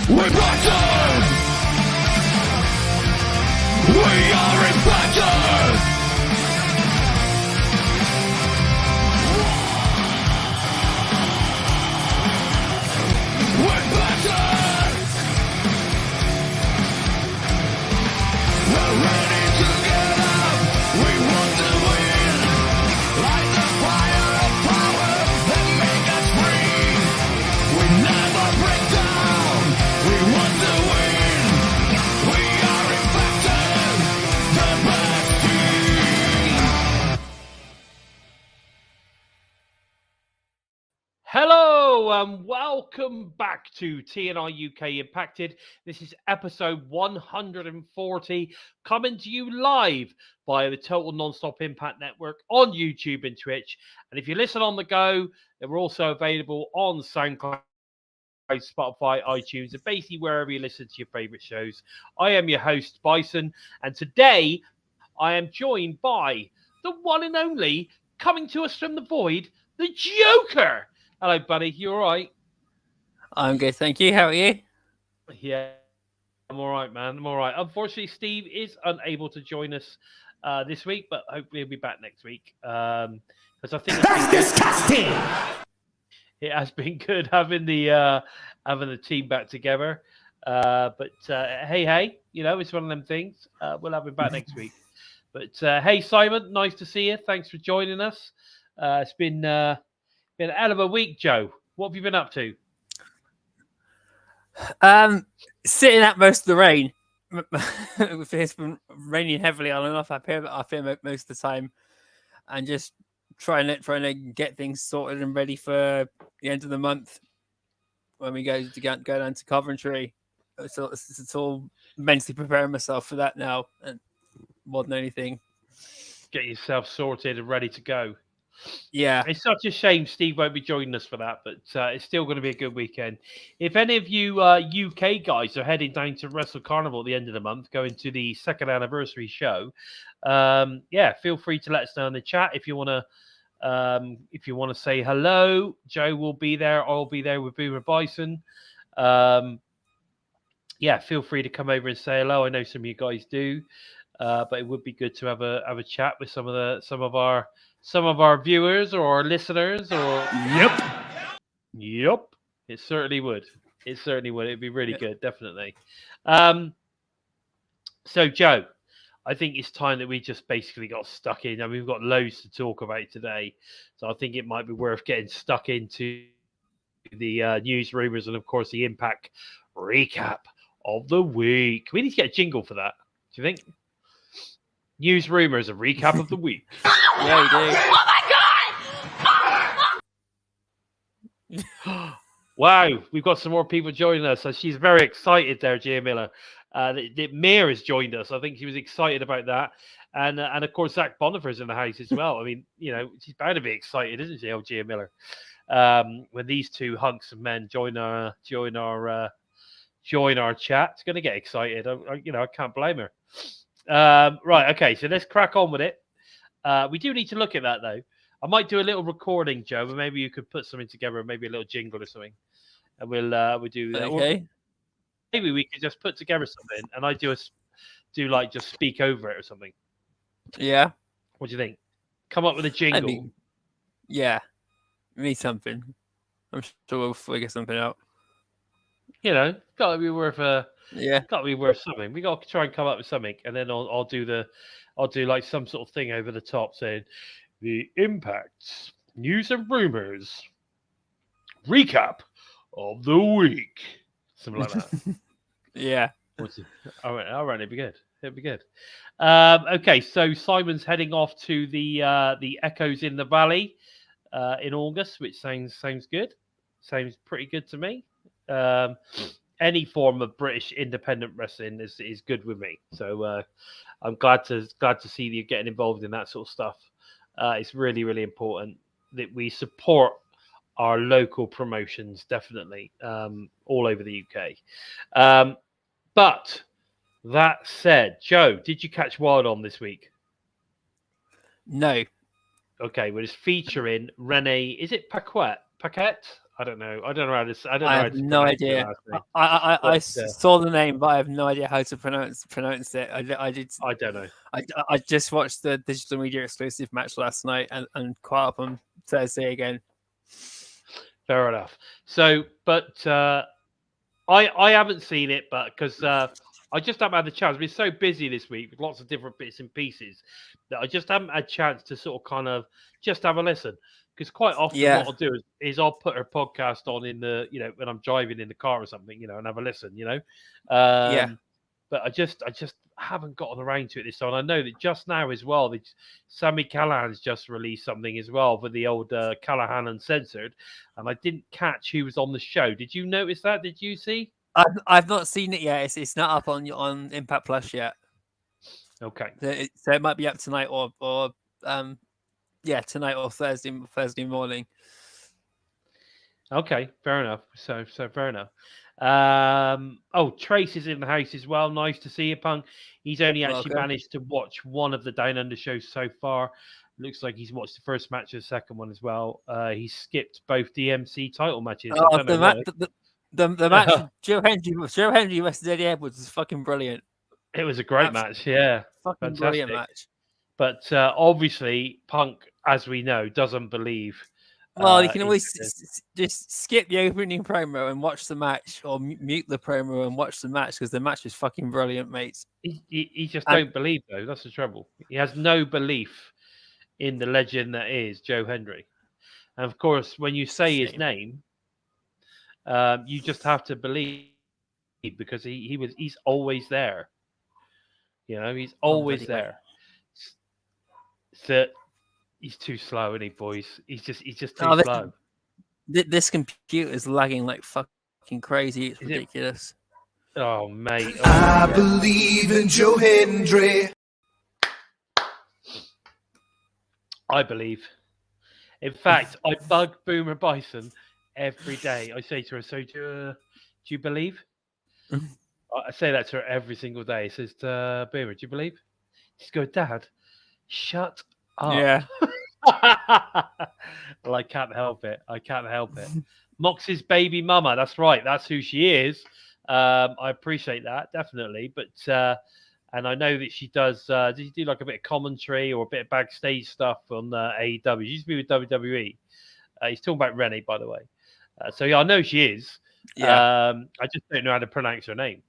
We're impacted. We are impacted. We're impacted. We're ready to get up. We want to win. Light the fire of power that make us free. We never break down. We want to win. We are impacted. The best team. Hello and welcome back to TNI-UK Impacted. This is episode 140, coming to you live via the Total Nonstop Impact Network on YouTube and Twitch. And if you listen on the go, then we're also available on Soundcloud, Spotify, iTunes, and basically wherever you listen to your favorite shows. I am your host, Bison, and today I am joined by the one and only, coming to us from the void, the Joker. Hello, buddy. You all right? I'm good, thank you. How are you? Yeah, I'm all right, man. I'm all right. Unfortunately, Steve is unable to join us this week, but hopefully he'll be back next week. Because I think That's disgusting. it has been good having the team back together. But hey, you know, it's one of them things. We'll have him back next week. But hey, Simon, nice to see you. Thanks for joining us. It's been a hell of a week, Joe. What have you been up to? Sitting out most of the rain. It's been raining heavily on and off up here most of the time, and just trying to get things sorted and ready for the end of the month when we go down to Coventry. So it's all mentally preparing myself for that now, and more than anything, Get yourself sorted and ready to go. yeah. It's such a shame Steve won't be joining us for that, but it's still going to be a good weekend. If any of you UK guys are heading down to Wrestle Carnival at the end of the month, going to the second anniversary show, feel free to let us know in the chat if you want to say hello. Joe will be there. I'll be there with Boomer Bison. Feel free to come over and say hello. I know some of you guys do, but it would be good to have a chat with some of our viewers or our listeners. Or Yep. It certainly would. It'd be really good, definitely. So Joe, I think it's time that we just basically got stuck in. I mean, we've got loads to talk about today, so I think it might be worth getting stuck into the news, rumors, and of course the Impact recap of the week. We need to get a jingle for that. Do you think? News, rumors, and recap of the week. Yeah, we do. Wow, we've got some more people joining us. So she's very excited there, Gia Miller. Mir has joined us. I think she was excited about that. And of course, Zach Bonifer's in the house as well. I mean, you know, she's bound to be excited, isn't she, old Gia Miller? When these two hunks of men join our chat, it's going to get excited. I can't blame her. Right, okay, so let's crack on with it. We do need to look at that, though. I might do a little recording, Joe, but maybe you could put something together, maybe a little jingle or something, and we'll do that. Okay. Or maybe we could just put together something, and I just speak over it or something. Yeah. What do you think? Come up with a jingle. Yeah. We need something. I'm sure we'll figure something out. You know, got to be worth something. We got to try and come up with something, and then I'll do like some sort of thing over the top saying the Impact news and rumors recap of the week, something like that. Yeah. All right. It'd be good. Okay, so Simon's heading off to the Echoes in the Valley in August, which sounds good. Sounds pretty good to me. Any form of British independent wrestling is good with me. So I'm glad to see you getting involved in that sort of stuff. It's really, really important that we support our local promotions, definitely, all over the UK. But that said, Joe, did you catch Wild On this week? No. Okay, well, it's featuring Renee. Is it Paquette? I don't know. I don't know how to. I don't know I how have to no pronounce your idea. last name. I But, saw the name, but I have no idea how to pronounce it. I did. I don't know. I just watched the digital media exclusive match last night and caught up on Thursday again. Fair enough. So, but I haven't seen it, but because I just haven't had the chance. I've been so busy this week with lots of different bits and pieces that I just haven't had a chance to sort of kind of just have a listen. Because quite often Yeah. what I'll do is I'll put her podcast on in the, when I'm driving in the car or something, and have a listen, Yeah. But I just haven't gotten around to it this time. I know that just now as well, Sammy Callahan's just released something as well for the old Callahan Uncensored, and I didn't catch who was on the show. Did you notice that? Did you see? I've not seen it yet. It's not up on Impact Plus yet. Okay. So it might be up tonight or tonight or Thursday morning. Okay, fair enough. So fair enough. Trace is in the house as well. Nice to see you, Punk. He's only actually Welcome. managed to watch one of the Down Under shows so far. Looks like he's watched the first match and the second one as well. He skipped both DMC title matches. I don't know why. The match with Joe Hendry versus Eddie Edwards is fucking brilliant. It was a great match, yeah. Fucking Fantastic. brilliant match. But obviously, Punk, as we know, doesn't believe. Well, you can always just skip the opening promo and watch the match, or mute the promo and watch the match, because the match is fucking brilliant, mates. He just don't believe, though. That's the trouble. He has no belief in the legend that is Joe Hendry. And of course, when you say his name, you just have to believe, because he's always there. He's always there. So he's too slow, isn't he, boys? He's just too slow. This computer is lagging like fucking crazy. It's ridiculous. Oh, mate. I believe in Joe Hendry. I believe. In fact, I bug Boomer Bison every day. I say to her, "So do you believe?" I say that to her every single day. She says, "Boomer, do you believe?" She's going, "Dad, shut up." Yeah. Well, I can't help it. Mox's baby mama. That's right. That's who she is. I appreciate that, definitely. But and I know that she does. Did you do like a bit of commentary or a bit of backstage stuff on AEW? She used to be with WWE. He's talking about Renee, by the way. So yeah, I know she is. Yeah. I just don't know how to pronounce her name.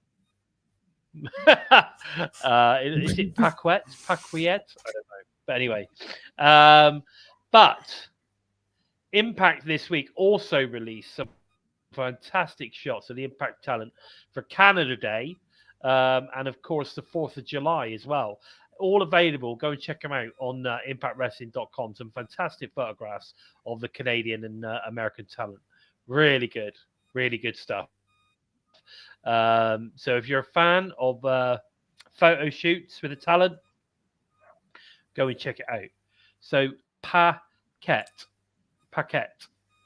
Is it Paquette? I don't know. But anyway, but Impact this week also released some fantastic shots of the Impact talent for Canada Day, and of course the 4th of July as well. All available. Go and check them out on impactwrestling.com. Some fantastic photographs of the Canadian and American talent. Really good stuff. So if you're a fan of photo shoots with the talent, go and check it out. So Paquette.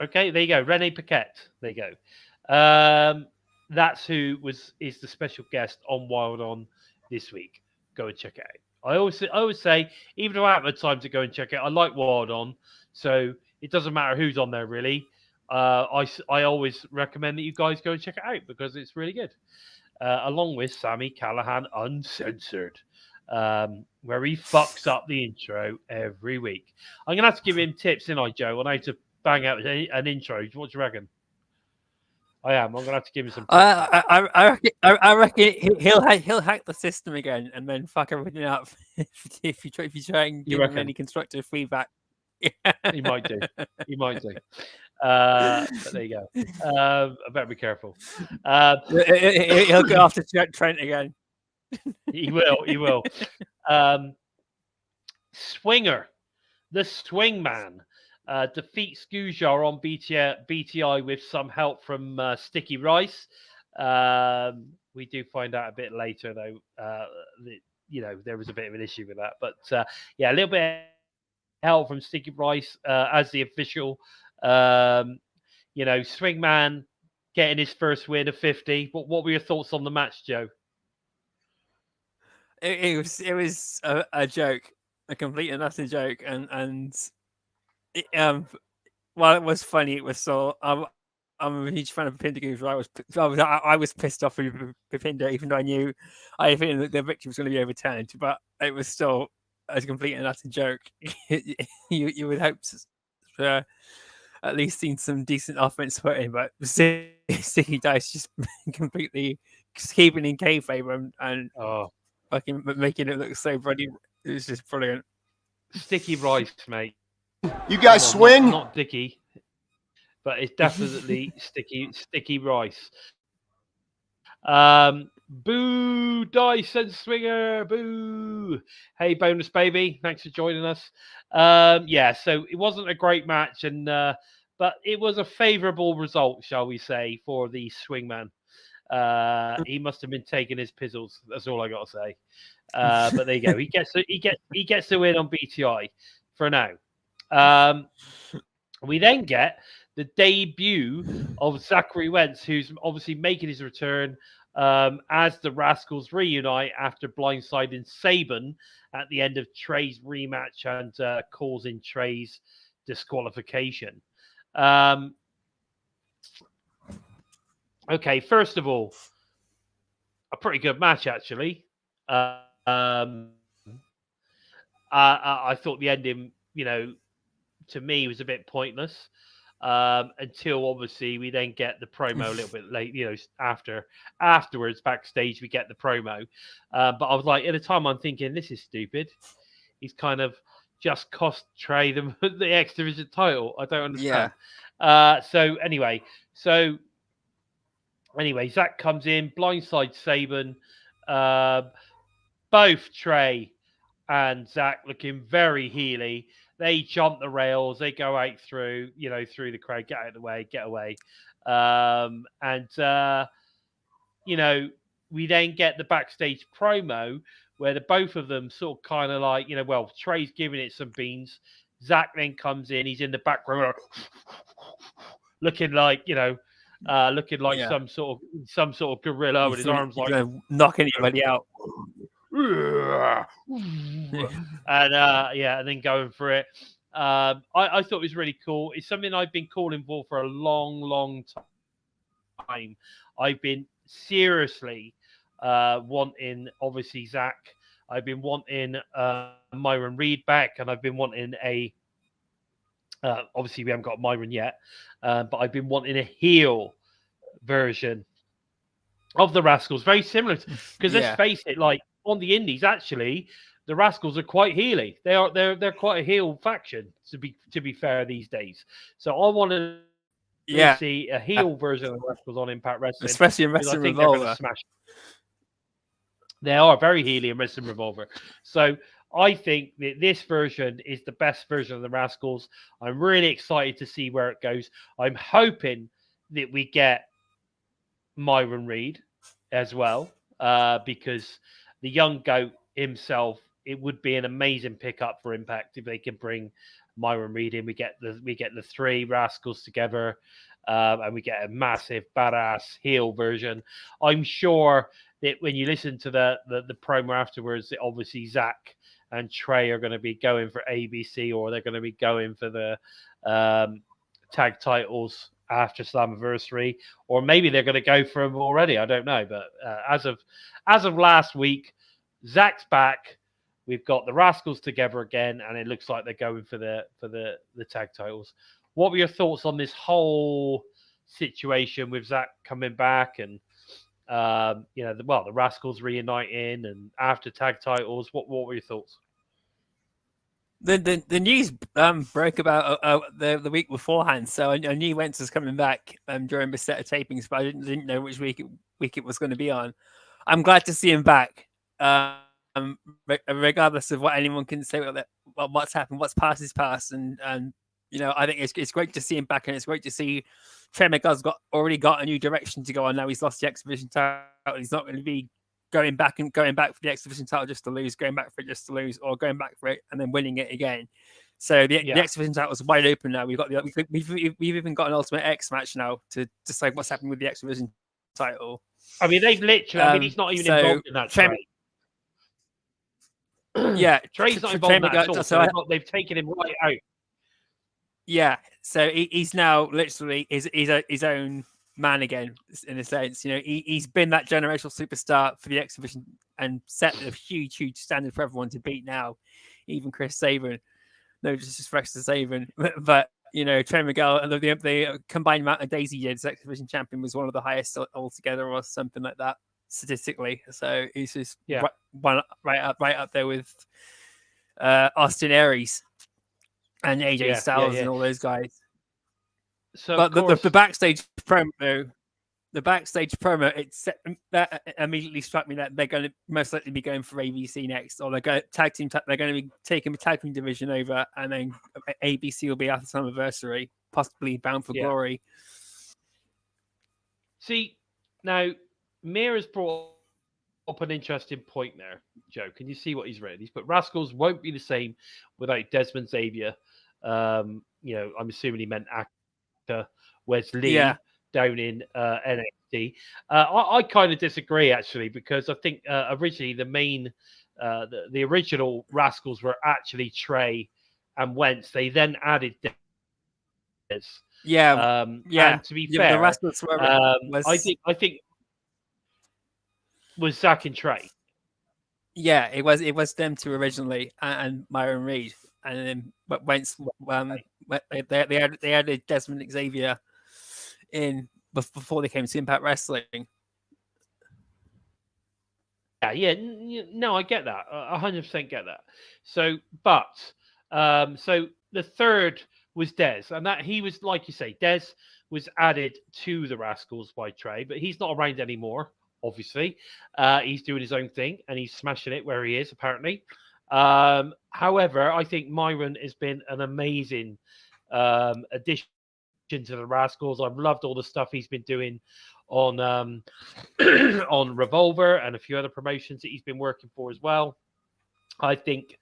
Okay, there you go. Renee Paquette. There you go. That's who is the special guest on Wild On this week. Go and check it out. I always say, even though I haven't had time to go and check it, I like Wild On, so it doesn't matter who's on there really. I always recommend that you guys go and check it out because it's really good. Along with Sammy Callahan Uncensored, where he fucks up the intro every week. I'm going to have to give him tips, ain't I, Joe, on how to bang out an intro. What do you reckon? I'm going to have to give him some tips. I reckon he'll hack the system again and then fuck everything up if you try and give him any constructive feedback. He might do. But there you go. I better be careful. He'll go after Trent again. He will. Swinger, the Swing Man, defeats Gujar on BTI with some help from Sticky Rice. We do find out a bit later, though, that there was a bit of an issue with that. But a little bit of help from Sticky Rice as the official. Swingman getting his first win of 50. What were your thoughts on the match, Joe? It was a joke, a complete and utter joke, and while it was funny, it was so I'm a huge fan of Pindigoon. I was pissed off with Pinder, even though I think that the victory was going to be overturned, but it was still a complete and utter joke. you would hope for at least seen some decent offense put in, but Sticky Dice just completely keeping in kayfabe and fucking making it look so bloody. It was just brilliant. Sticky Rice, mate. You guys swing? Not Dicky, but it's definitely sticky Rice. Boo, Dice and Swinger, boo. Hey, Bonus Baby, thanks for joining us. Yeah, so it wasn't a great match, and but it was a favourable result, shall we say, for the Swingman. He must have been taking his pizzles. That's all I got to say. But there you go. He gets the win on BTI for now. We then get the debut of Zachary Wentz, who's obviously making his return as the Rascals reunite after blindsiding Saban at the end of Trey's rematch and causing Trey's disqualification. Okay, first of all, a pretty good match, actually. I thought the ending, to me was a bit pointless until obviously we then get the promo a little bit late, afterwards backstage we get the promo. But I was like, at the time I'm thinking, this is stupid. He's kind of just cost Trey the X Division title. I don't understand. Yeah. So anyway, Zach comes in, blindside Saban. Both Trey and Zach looking very heely. They jump the rails. They go out through the crowd. Get out of the way. Get away. We then get the backstage promo where the both of them sort of kind of like, Trey's giving it some beans. Zach then comes in. He's in the background, looking like some sort of gorilla with his arms like knocking anybody out. And then going for it. I thought it was really cool. It's something I've been calling for a long time. I've been seriously wanting, obviously, Zach. I've been wanting Myron Reed back, and I've been wanting obviously we haven't got Myron yet, but I've been wanting a heel version of the Rascals, very similar because let's face it, like on the indies, actually, the Rascals are quite heely. They're quite a heel faction, to be fair, these days. So I want to see a heel version of the Rascals on Impact Wrestling, especially in Wrestling Revolver. They are very heely in Wrestling Revolver. So I think that this version is the best version of the Rascals. I'm really excited to see where it goes. I'm hoping that we get Myron Reed as well, because the young goat himself, it would be an amazing pickup for Impact if they can bring Myron Reed in. We get the three Rascals together, and we get a massive badass heel version. I'm sure that when you listen to the promo afterwards, that obviously Zach and Trey are going to be going for ABC, or they're going to be going for the tag titles after Slammiversary, or maybe they're going to go for them already. I don't know, but as of last week, Zach's back. We've got the Rascals together again, and it looks like they're going for the tag titles. What were your thoughts on this whole situation with Zach coming back and the Rascals reuniting and after tag titles? What were your thoughts? The news broke about the week beforehand, so I knew Wentz was coming back during the set of tapings, but I didn't know which week it was going to be on. I'm glad to see him back, regardless of what anyone can say about what's happened, what's past is past, and I think it's great to see him back, and it's great to see Trey McGuzz's already got a new direction to go on. Now he's lost the X Division title. He's not going to be going back for the X Division title just to lose, going back for it just to lose, or going back for it and then winning it again. So the X Division title is wide open now. We've even got an Ultimate X match now to decide what's happening with the X Division title. I mean, they've literally. He's not even involved in that. Yeah, Trey's not involved in that at all. So they've taken him right out. Yeah, so he's now literally his own man again, in a sense. You know, he's been that generational superstar for the X Division and set a huge standard for everyone to beat now, even Chris Sabin. No disrespect to Sabin, but you know, Trey Miguel and the combined amount of days he did as X Division champion was one of the highest altogether, or something like that statistically. So he's just right up there with Austin Aries and AJ Styles and all those guys. So, but the backstage promo, that immediately struck me that they're going to most likely be going for ABC next, or they're going to be taking the tag team division over, and then ABC will be after Slammiversary, possibly Bound for Glory. See, now Mir has brought up an interesting point there, Joe. Can you see what he's written? He's put Rascals won't be the same without Desmond Xavier. You know, I'm assuming he meant actor Wesley down in NXT. I kind of disagree, actually, because I think originally the original Rascals were actually Trey and Wentz. They then added Des. And to be fair, the Rascals were, I think was Zach and Trey. Yeah, it was them two originally, and Myron Reed, and then Wentz. They added Desmond Xavier in before they came to Impact Wrestling. No, I get that. 100% get that. So, so the third was Des, and that he was, like you say, Des was added to the Rascals by Trey, but he's not around anymore. Obviously, he's doing his own thing and he's smashing it where he is, apparently. However, I think Myron has been an amazing addition to the Rascals. I've loved all the stuff he's been doing on on Revolver and a few other promotions that he's been working for as well. I think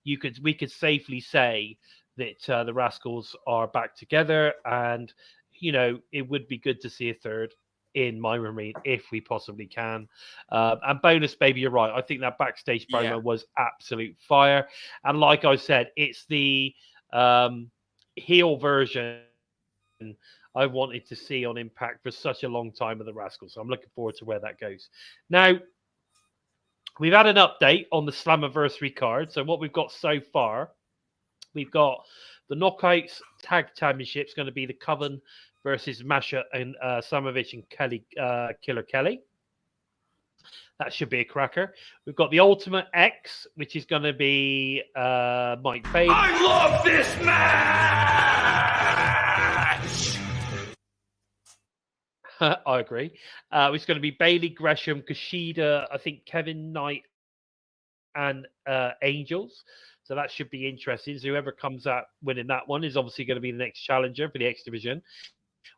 we could safely say that the Rascals are back together, and you know, it would be good to see a third in Myron Reed if we possibly can. And bonus, baby, you're right. I think that backstage promo was absolute fire. And like I said, it's the heel version I wanted to see on Impact for such a long time with the Rascals. So I'm looking forward to where that goes. Now, we've had an update on the Slammiversary card. So what we've got so far, we've got the Knockouts Tag Championship's going to be the Coven versus Masha and Samovich and Killer Kelly. That should be a cracker. We've got the Ultimate X, which is going to be Mike Bailey. I love this match! I agree. It's going to be Bailey, Gresham, Kushida, I think Kevin Knight, and Angels. So that should be interesting. So whoever comes out winning that one is obviously going to be the next challenger for the X Division.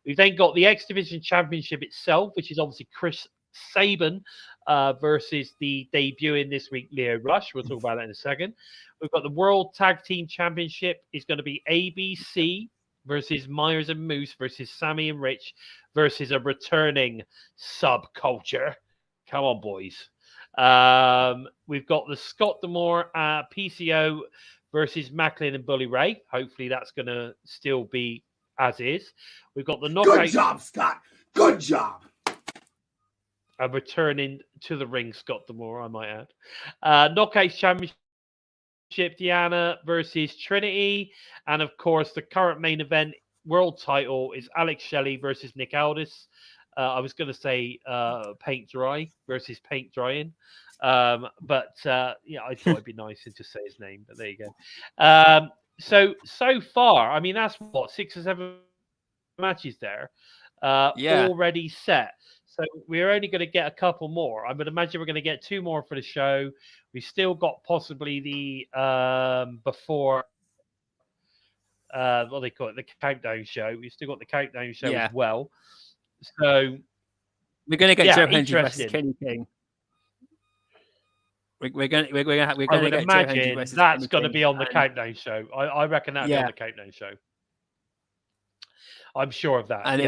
We've then got the X Division Championship itself, which is obviously Chris Sabin versus the debuting this week, Lio Rush. We'll talk about that in a second. We've got the World Tag Team Championship. Is going to be ABC versus Myers and Moose versus Sammy and Rich versus a returning Subculture. Come on, boys. We've got the Scott D'Amore PCO versus Macklin and Bully Ray. Hopefully that's going to still be as is. We've got the Knockout. Good job, Scott. Good job. Returning to the ring, Scott D'Amore, I might add. Knockouts Championship, Deanna versus Trinity. And of course, the current main event world title is Alex Shelley versus Nick Aldis. I was going to say Paint Dry versus Paint Drying. But yeah, I thought it'd be nice to just say his name. But there you go. So far, I mean, that's what, 6 or 7 matches there already set. So we're only going to get a couple more. I would imagine we're going to get 2 more for the show. We've still got possibly the before what do they call it, the countdown show. We've still got the countdown show as well. So we're going to get Joe Hendry versus Kenny King. We're going to imagine that's going to be on the countdown show. I reckon that'll be on the countdown show. I'm sure of that. And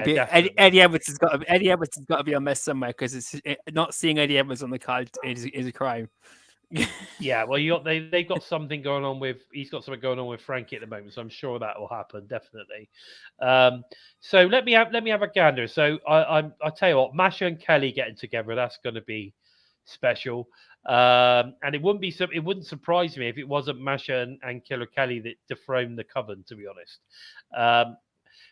Eddie Edwards has got to be on there somewhere, because not seeing Eddie Edwards on the card is a crime. Yeah, well, they've got something going on with he's got something going on with Frankie at the moment, so I'm sure that will happen definitely. So let me have a gander. So I tell you what, Masha and Kelly getting together, that's going to be special. And it wouldn't surprise me if it wasn't Masha and Killer Kelly that dethroned the Coven, to be honest.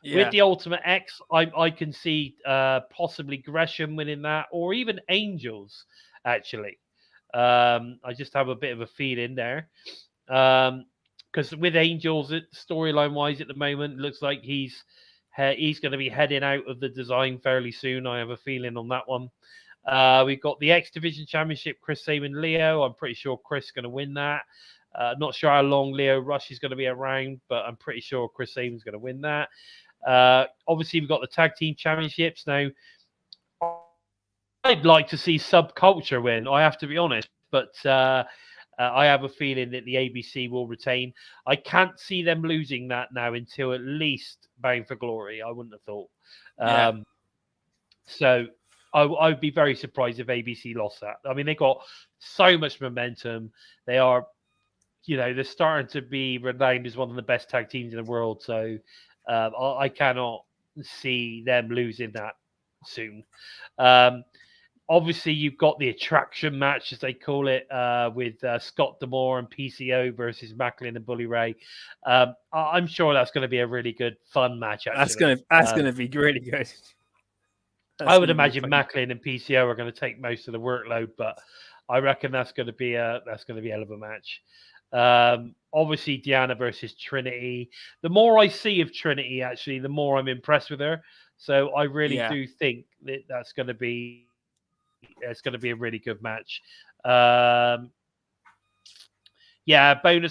With the Ultimate X, I can see possibly Gresham winning that, or even Angels actually. I just have a bit of a feeling there. Because with Angels, storyline wise at the moment, looks like he's going to be heading out of the design fairly soon. I have a feeling on that one. We've got the X Division Championship, Chris Sabin, Lio. I'm pretty sure Chris is going to win that. Not sure how long Lio Rush is going to be around, but I'm pretty sure Chris Sabin's going to win that. Obviously, we've got the Tag Team Championships now. I'd like to see Subculture win, I have to be honest, but I have a feeling that the ABC will retain. I can't see them losing that now until at least Bound for Glory. I wouldn't have thought. So I would be very surprised if ABC lost that. I mean, they got so much momentum. They are, they're starting to be renowned as one of the best tag teams in the world. So I cannot see them losing that soon. Obviously, you've got the attraction match, as they call it, with Scott D'Amore and PCO versus Macklin and Bully Ray. I'm sure that's going to be a really good, fun match. Actually, that's going to be really good. I would imagine Macklin and PCO are going to take most of the workload, but I reckon that's going to be a hell of a match. Obviously, Deanna versus Trinity. The more I see of Trinity, actually, the more I'm impressed with her. So I really do think that that's going to be a really good match. Bonus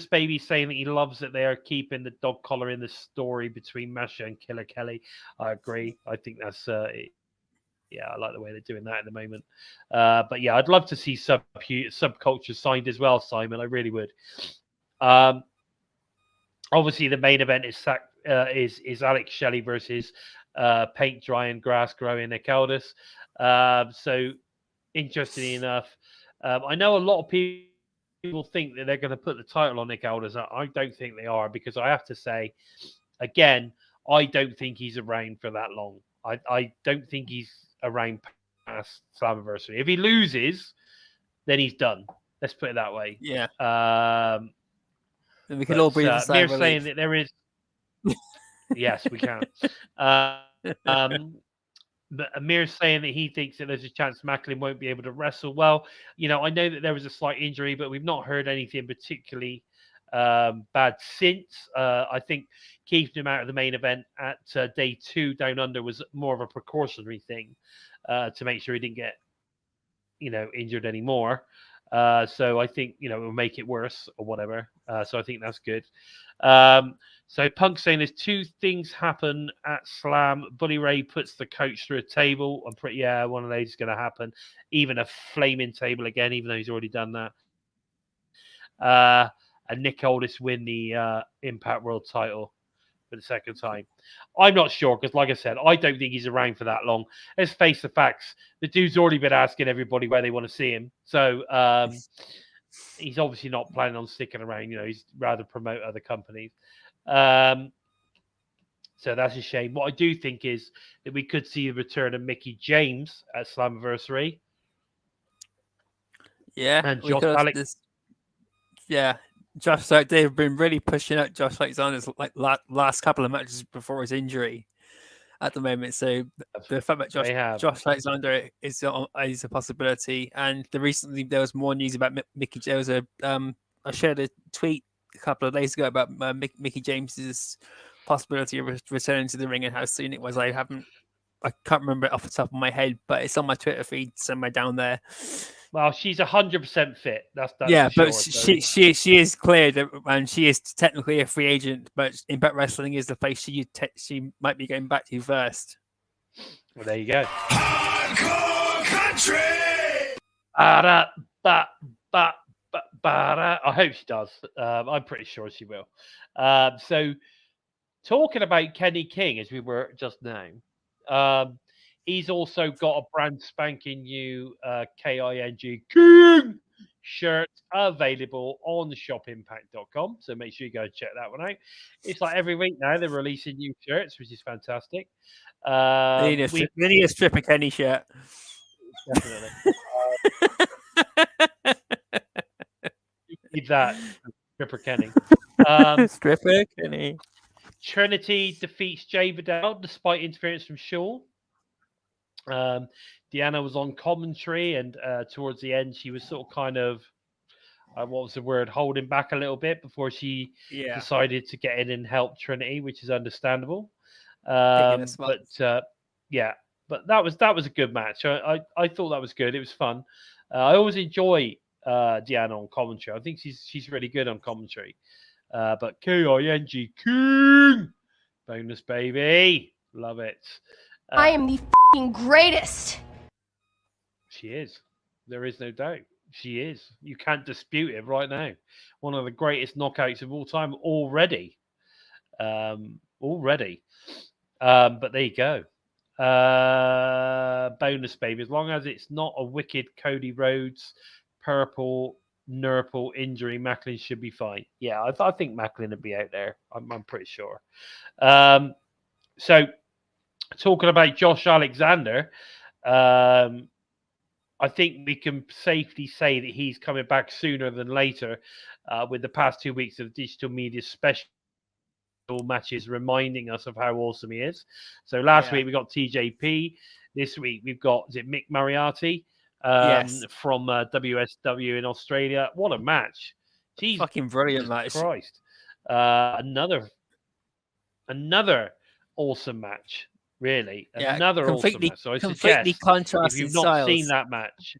Baby saying that he loves that they are keeping the dog collar in the story between Masha and Killer Kelly. I agree. I think that's I like the way they're doing that at the moment. But yeah, I'd love to see Subculture signed as well, Simon. I really would. Obviously, the main event is Alex Shelley versus Paint Dry and Grass Growing Nick Aldis. So interestingly enough, I know a lot of people think that they're going to put the title on Nick Aldis. I don't think they are, because I have to say, again, I don't think he's around for that long. I don't think he's around past Slammiversary. If he loses, then he's done. Let's put it that way. Yeah. And we can all breathe a sigh of relief. Saying that there is. Yes, we can. But Amir's saying that he thinks that there's a chance Macklin won't be able to wrestle. Well, I know that there was a slight injury, but we've not heard anything particularly bad since. I think keeping him out of the main event at day 2 down under was more of a precautionary thing to make sure he didn't get, injured anymore. So I think, it will make it worse or whatever. So I think that's good. So Punk saying there's 2 things happen at Slam. Bully Ray puts the coach through a table. I'm pretty, one of those is going to happen. Even a flaming table again, even though he's already done that. And Nick Aldis win the Impact World title for the second time. I'm not sure, because like I said, I don't think he's around for that long. Let's face the facts. The dude's already been asking everybody where they want to see him. So he's obviously not planning on sticking around. He's rather promote other companies. So that's a shame. What I do think is that we could see the return of Mickie James at Slammiversary. Yeah. And Josh Alex. Josh, they've been really pushing out Josh Alexander's last couple of matches before his injury at the moment. So the fact that Josh Alexander is a possibility. And recently there was more news about Mickie. There was I shared a tweet a couple of days ago about Mickie James's possibility of returning to the ring and how soon it was. I can't remember it off the top of my head, but it's on my Twitter feed somewhere down there. Well, she's 100% fit. That's but sure, she is cleared, and she is technically a free agent. But Impact Wrestling is the place she might be going back to first. Well, there you go. Hardcore country. I hope she does. I'm pretty sure she will. So, talking about Kenny King, as we were just now, he's also got a brand spanking new King shirt shirts available on shopimpact.com. So make sure you go and check that one out. It's like every week now they're releasing new shirts, which is fantastic. They need a stripper Kenny shirt. Definitely. Need that, Stripper Kenny. Stripper Kenny. Trinity defeats Jvadel despite interference from Shaw. Deanna was on commentary, and towards the end, she was sort of kind of, what was the word, holding back a little bit before she decided to get in and help Trinity, which is understandable. But that was a good match. I thought that was good. It was fun. I always enjoy Deanna on commentary. I think she's really good on commentary. But King King bonus baby, love it. I am the fucking greatest. She is. There is no doubt. She is. You can't dispute it right now. One of the greatest knockouts of all time already. But there you go. Bonus baby. As long as it's not a wicked Cody Rhodes, purple, Nurple injury, Macklin should be fine. Yeah, I think Macklin would be out there. I'm pretty sure. So, talking about Josh Alexander, I think we can safely say that he's coming back sooner than later with the past 2 weeks of digital media special matches reminding us of how awesome he is. So last week we got TJP. This week we've got, is it Mick Moriarty from WSW in Australia? What a match. Jeez, fucking brilliant match. Christ. Another awesome match. Really, another awesome match. So I suggest if you've not seen that match,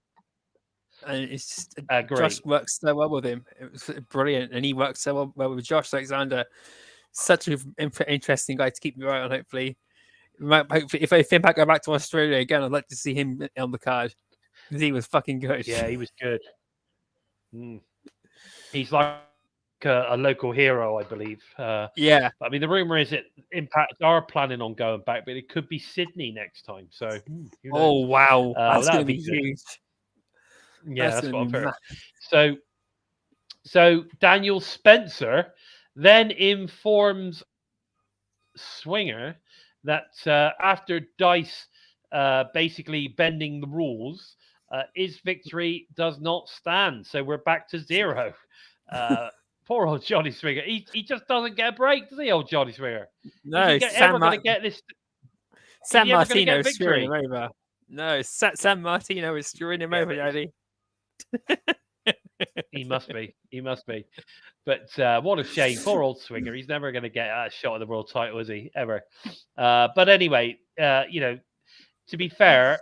and it's just, Josh works so well with him. It was brilliant, and he works so well with Josh Alexander. Such an interesting guy to keep your eye on. Hopefully, if Impact go back to Australia again, I'd like to see him on the card because he was fucking good. Yeah, he was good. He's like a local hero, I believe. I mean, the rumor is that Impact are planning on going back, but it could be Sydney next time. So, oh wow, that's going to be huge. Yeah, that's what I've heard. So Daniel Spencer then informs Swinger that after Dice basically bending the rules, his victory does not stand. So we're back to 0. Poor old Johnny Swinger. He just doesn't get a break, does he, old Johnny Swinger? No, ever going to get this? San Martino is screwing him over. No, San Martino is screwing him over, Daddy. He must be. But what a shame. Poor old Swinger. He's never going to get a shot at the world title, is he? Ever. But anyway, to be fair,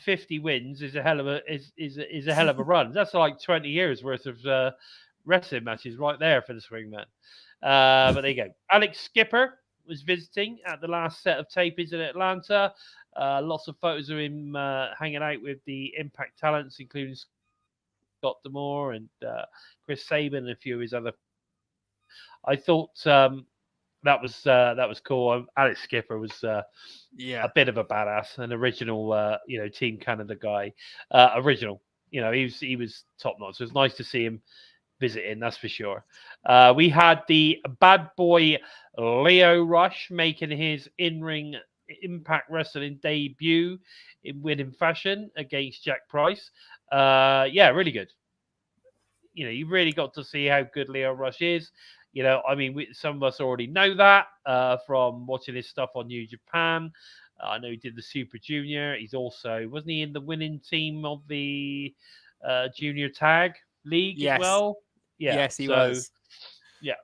50 wins is a hell of a run. That's like 20 years worth of wrestling matches right there for the Swingman. But there you go. Alex Skipper was visiting at the last set of tapings in Atlanta. Lots of photos of him hanging out with the Impact talents, including Scott D'Amore and Chris Sabin and a few of his other. I thought that was cool. Alex Skipper was a bit of a badass, an original, Team Canada guy. Original, he was top notch. So it was nice to see him visiting, that's for sure. We had the bad boy Lio Rush making his in-ring Impact Wrestling debut in winning fashion against Jack Price. Really good. You really got to see how good Lio Rush is. Some of us already know that from watching his stuff on New Japan. I know he did the Super Junior. He's also, wasn't he in the winning team of the Junior Tag League as well? Yeah. Yes, he was. Yeah.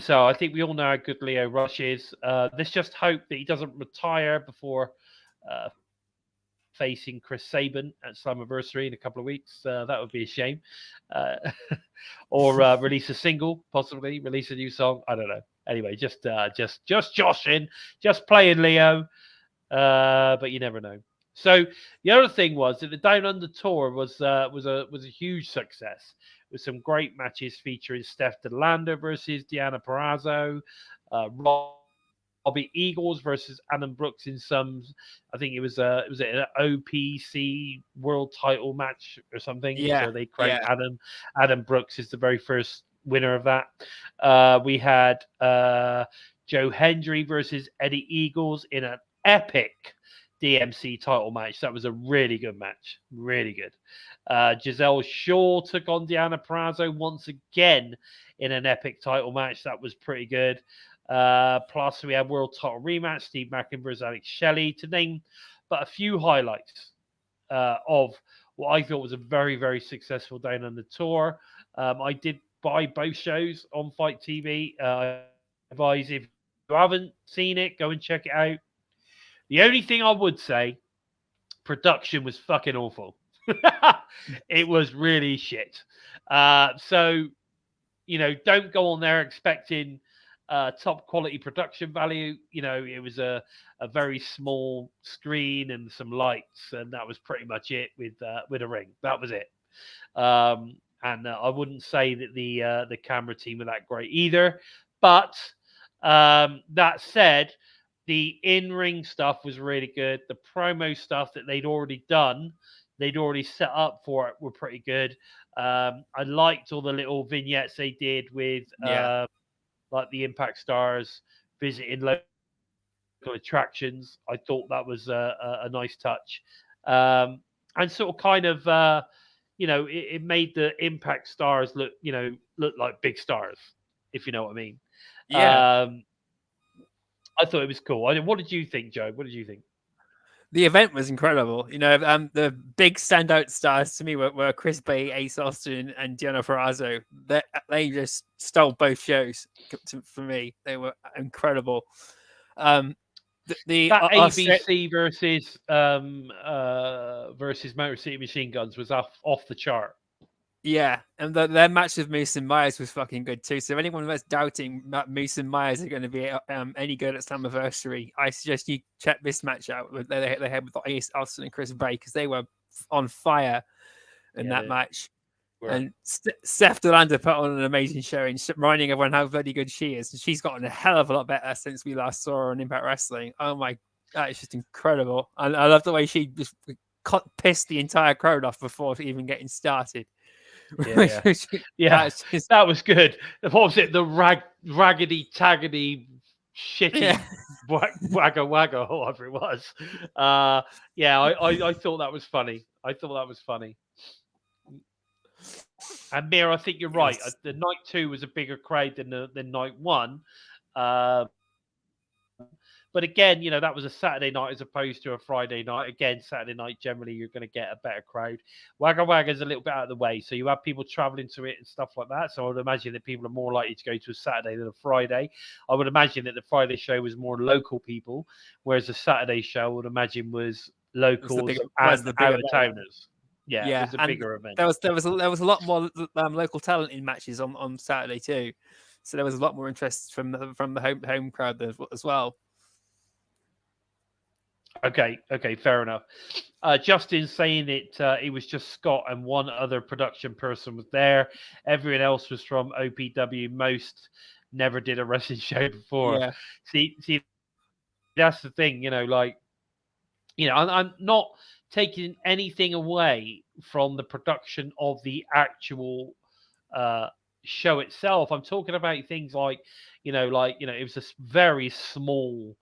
So I think we all know how good Lio Rush is. Let's just hope that he doesn't retire before facing Chris Sabin at Slammiversary in a couple of weeks. That would be a shame. Or release a single, possibly release a new song. I don't know. Anyway, just joshing, just playing Leo. But you never know. So the other thing was that the Down Under tour was a huge success with some great matches featuring Steph DeLander versus Deanna Purrazzo, Bobby Eagles versus Adam Brooks in some, I think it was an OPC world title match or something. Yeah, So they crowned yeah. Adam Brooks is the very first winner of that. We had Joe Hendry versus Eddie Eagles in an epic DMC title match. That was a really good match. Really good. Giselle Shaw took on Deanna Purrazzo once again in an epic title match. That was pretty good. Plus, we had world title rematch, Steve Mackin versus Alex Shelley, to name but a few highlights of what I thought was a very, very successful Down Under tour. I did buy both shows on Fight TV. I advise if you haven't seen it, go and check it out. The only thing I would say, production was fucking awful. It was really shit. So, don't go on there expecting top quality production value. It was a very small screen and some lights, and that was pretty much it with a ring. That was it. And I wouldn't say that the camera team were that great either. But that said, the in-ring stuff was really good. The promo stuff that they'd already done, they'd already set up for it, were pretty good. I liked all the little vignettes they did with like the Impact stars visiting local attractions. I thought that was a nice touch. And sort of kind of, it made the Impact stars look like big stars, if you know what I mean. Yeah. I thought it was cool. What did you think, Joe? What did you think? The event was incredible. The big standout stars to me were Chris Bay, Ace Austin, and Deanna Purrazzo. They just stole both shows for me. They were incredible. The that ABC versus Motor City Machine Guns was off the chart. Yeah, and their match with Moose and Myers was fucking good too. So anyone that's doubting that Moose and Myers are going to be any good at Slammiversary, I suggest you check this match out. They had with Ace Austin and Chris Bay, because they were on fire in that match. And Steph DeLander put on an amazing showing, reminding everyone how bloody good she is. And she's gotten a hell of a lot better since we last saw her on Impact Wrestling. Oh my, that is just incredible. And I love the way she just pissed the entire crowd off before even getting started. Yeah. That was good. What was it? The raggedy taggedy shitty Wagga Wagga, or whatever it was. I thought that was funny. And Mir, I think you're right. The night 2 was a bigger crowd than night 1. But again, that was a Saturday night as opposed to a Friday night. Again, Saturday night, generally, you're going to get a better crowd. Wagga Wagga is a little bit out of the way. So you have people traveling to it and stuff like that. So I would imagine that people are more likely to go to a Saturday than a Friday. I would imagine that the Friday show was more local people, whereas the Saturday show I would imagine was locals and out-of-towners. Yeah, it was a bigger event. There was a lot more local talent in matches on Saturday too. So there was a lot more interest from the home crowd as well. Okay, fair enough. Justin saying it was just Scott and one other production person was there. Everyone else was from OPW. Most never did a wrestling show before. Yeah. See, that's the thing, I'm not taking anything away from the production of the actual show itself. I'm talking about things like, it was a very small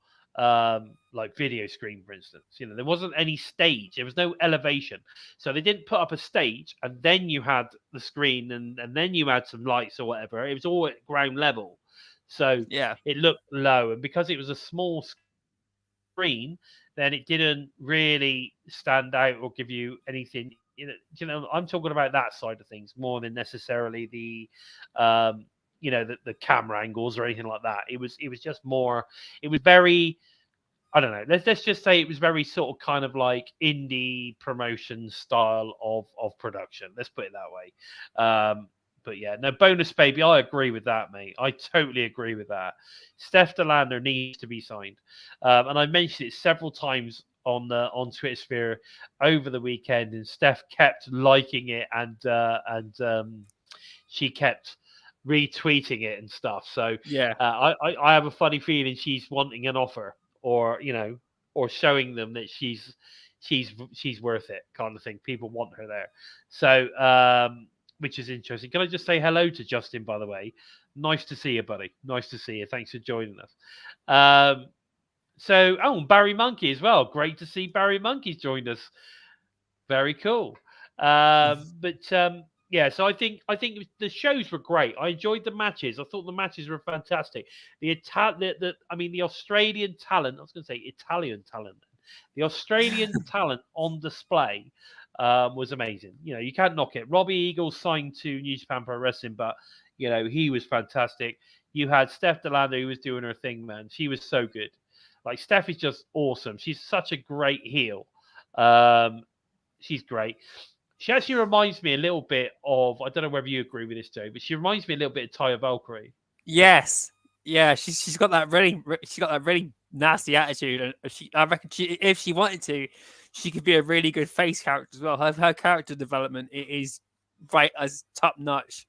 like video screen, for instance. There wasn't any stage, there was no elevation, so they didn't put up a stage and then you had the screen and then you had some lights or whatever. It was all at ground level, so it looked low, and because it was a small screen, then it didn't really stand out or give you anything. I'm talking about that side of things more than necessarily the the camera angles or anything like that. It was just more, it was very, I don't know, let's just say it was very sort of kind of like indie promotion style of production. Let's put it that way. But yeah, no, bonus baby, I agree with that, mate. I totally agree with that. Steph DeLander needs to be signed. And I mentioned it several times on Twitter sphere over the weekend, and Steph kept liking it, and she kept retweeting it and stuff. So Yeah. I have a funny feeling she's wanting an offer, or or showing them that she's worth it, kind of thing. People want her there. So which is interesting. Can I just say hello to Justin, by the way? Nice to see you, buddy. Nice to see you. Thanks for joining us. And Barry Monkey as well. Great to see Barry Monkey's joined us. Very cool. Yeah, so I think the shows were great. I enjoyed the matches. I thought the matches were fantastic. The Australian talent. I was going to say Italian talent. The Australian talent on display was amazing. You can't knock it. Robbie Eagles signed to New Japan Pro Wrestling, but he was fantastic. You had Steph Delander, who was doing her thing, man. She was so good. Like, Steph is just awesome. She's such a great heel. She's great. She actually reminds me a little bit of, I don't know whether you agree with this, Joe, but she reminds me a little bit of Taya Valkyrie. Yes. Yeah, she's got that really nasty attitude, and I reckon if she wanted to, she could be a really good face character as well. Her character development is right as top notch.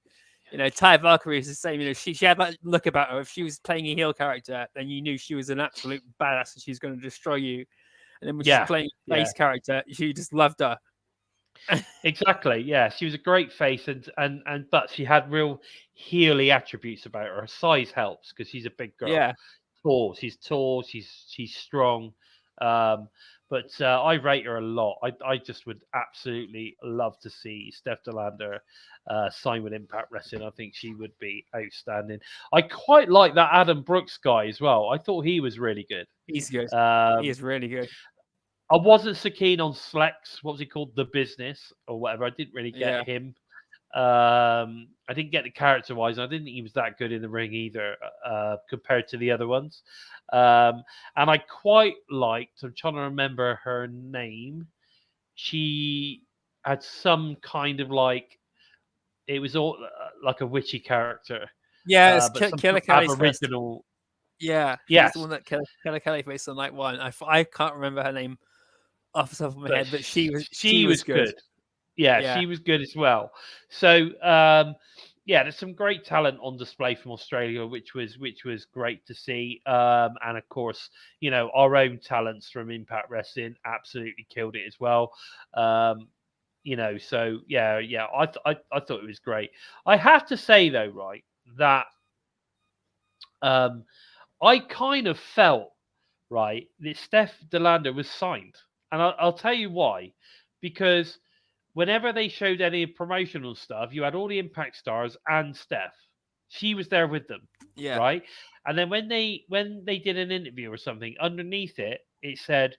Taya Valkyrie is the same. She had that look about her. If she was playing a heel character, then you knew she was an absolute badass and she's going to destroy you. And then when she's playing a face character, you just loved her. Exactly. Yeah, she was a great face, but she had real heely attributes about her. Her size helps because she's a big girl. Yeah, She's tall. She's strong. But I rate her a lot. I just would absolutely love to see Steph Delander sign with Impact Wrestling. I think she would be outstanding. I quite like that Adam Brooks guy as well. I thought he was really good. He's good. He is really good. I wasn't so keen on Slex. What was he called? The Business or whatever. I didn't really get him. I didn't get the character wise. I didn't think he was that good in the ring either, compared to the other ones. And I quite liked, I'm trying to remember her name. She had some kind of it was all like a witchy character. Yeah, it's but Killer Kelly's Aboriginal. Yeah, yes, the one that Killer Kelly faced on night one. I can't remember her name off the top of my head, but she was good. Yeah, she was good as well. So there's some great talent on display from Australia, which was great to see. And of course, our own talents from Impact Wrestling absolutely killed it as well. I thought it was great. I have to say though, right, that I kind of felt right that Steph Delander was signed, and I'll tell you why. Because whenever they showed any promotional stuff, you had all the Impact stars and Steph. She was there with them, right? And then when they did an interview or something, underneath it said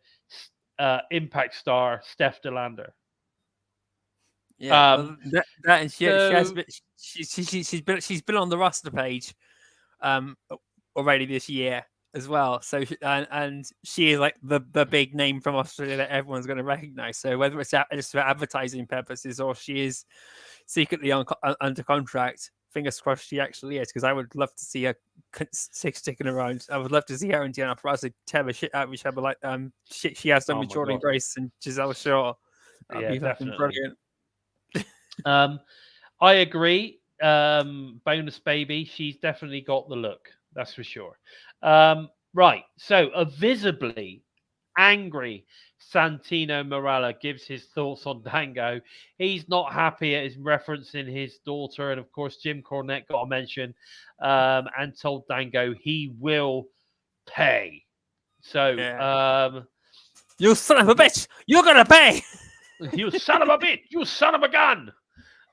Impact star Steph Delander. Yeah, and she's been on the roster page already this year as well. So and she is like the big name from Australia that everyone's going to recognize. So whether it's just for advertising purposes or she is secretly under contract, fingers crossed she actually is, because I would love to see her sticking around. I would love to see her and Deanna Purrazzo tear the shit out of each other like shit she has done with Jordan Grace and Giselle Shaw. That'd be fucking brilliant. I agree. Bonus Baby, she's definitely got the look. That's for sure. Right. So a visibly angry Santino Marella gives his thoughts on Dango. He's not happy at his referencing his daughter. And of course, Jim Cornette got a mention and told Dango he will pay. So, you son of a bitch, you're going to pay. You son of a bitch, you son of a gun.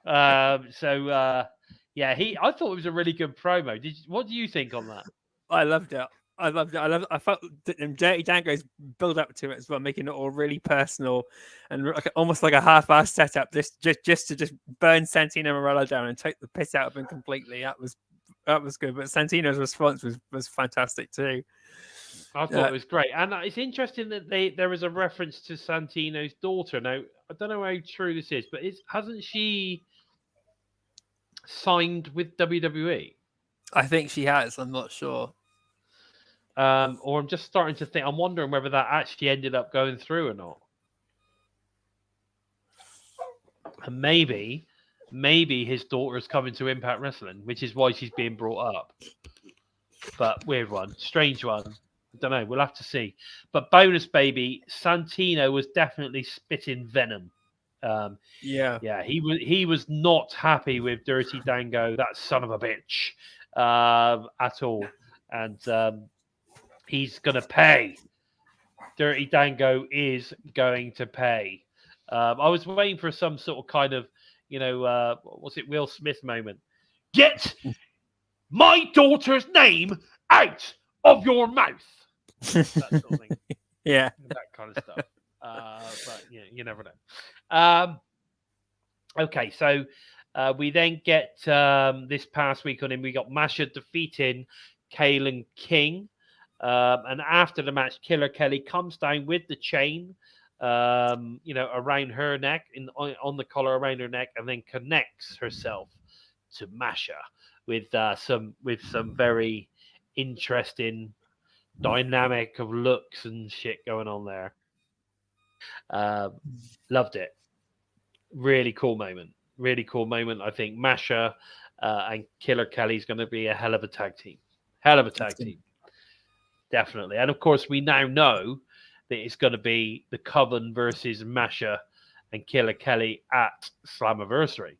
I thought it was a really good promo. What do you think on that? I loved it. I felt Dirty Dango's build up to it as well, making it all really personal and almost like a half-assed setup, just to burn Santino Marella down and take the piss out of him completely. That was good. But Santino's response was fantastic too. I thought it was great, and it's interesting that there was a reference to Santino's daughter. Now I don't know how true this is, but hasn't she signed with WWE? I think she has. I'm not sure. Or I'm just starting to think. I'm wondering whether that actually ended up going through or not. And maybe maybe his daughter's coming to Impact Wrestling, which is why she's being brought up. But weird one, strange one. I don't know. We'll have to see. But bonus baby, Santino was definitely spitting venom. Yeah. He was not happy with Dirty Dango, that son of a bitch, at all. And he's gonna pay. Dirty Dango is going to pay. I was waiting for some sort of kind of, what's it, Will Smith moment. Get my daughter's name out of your mouth. That sort of thing. Yeah. That kind of stuff. But you never know. Okay, so we then get this past week on him, we got Masha defeating Kailyn King. And after the match, Killer Kelly comes down with the chain, around her neck, on the collar around her neck, and then connects herself to Masha with some very interesting dynamic of looks and shit going on there. Loved it. Really cool moment. Really cool moment. I think Masha and Killer Kelly's going to be a hell of a tag team. Hell of a tag team. Definitely. And of course, we now know that it's going to be the Coven versus Masha and Killer Kelly at Slammiversary.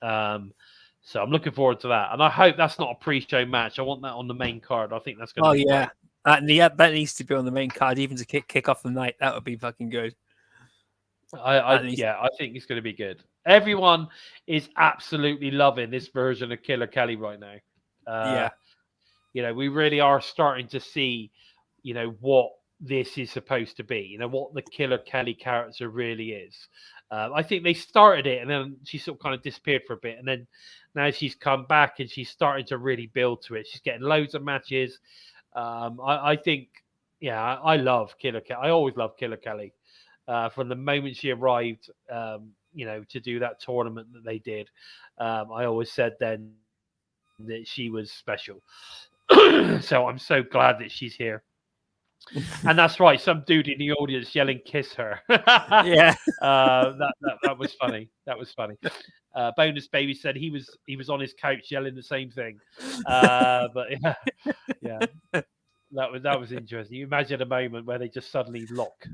So I'm looking forward to that. And I hope that's not a pre-show match. I want that on the main card. I think that's going to be great. That needs to be on the main card, even to kick off the night. That would be fucking good. I think it's going to be good. Everyone is absolutely loving this version of Killer Kelly right now. We really are starting to see, what this is supposed to be. What the Killer Kelly character really is. I think they started it, and then she sort of kind of disappeared for a bit, and then now she's come back and she's starting to really build to it. She's getting loads of matches. I think, I love Killer Kelly. I always love Killer Kelly. From the moment she arrived, to do that tournament that they did, I always said then that she was special. So I'm so glad that she's here. And that's right, some dude in the audience yelling "kiss her." Yeah. That was funny. That was funny. Bonus baby said he was on his couch yelling the same thing. But yeah. That was interesting. You imagine a moment where they just suddenly lock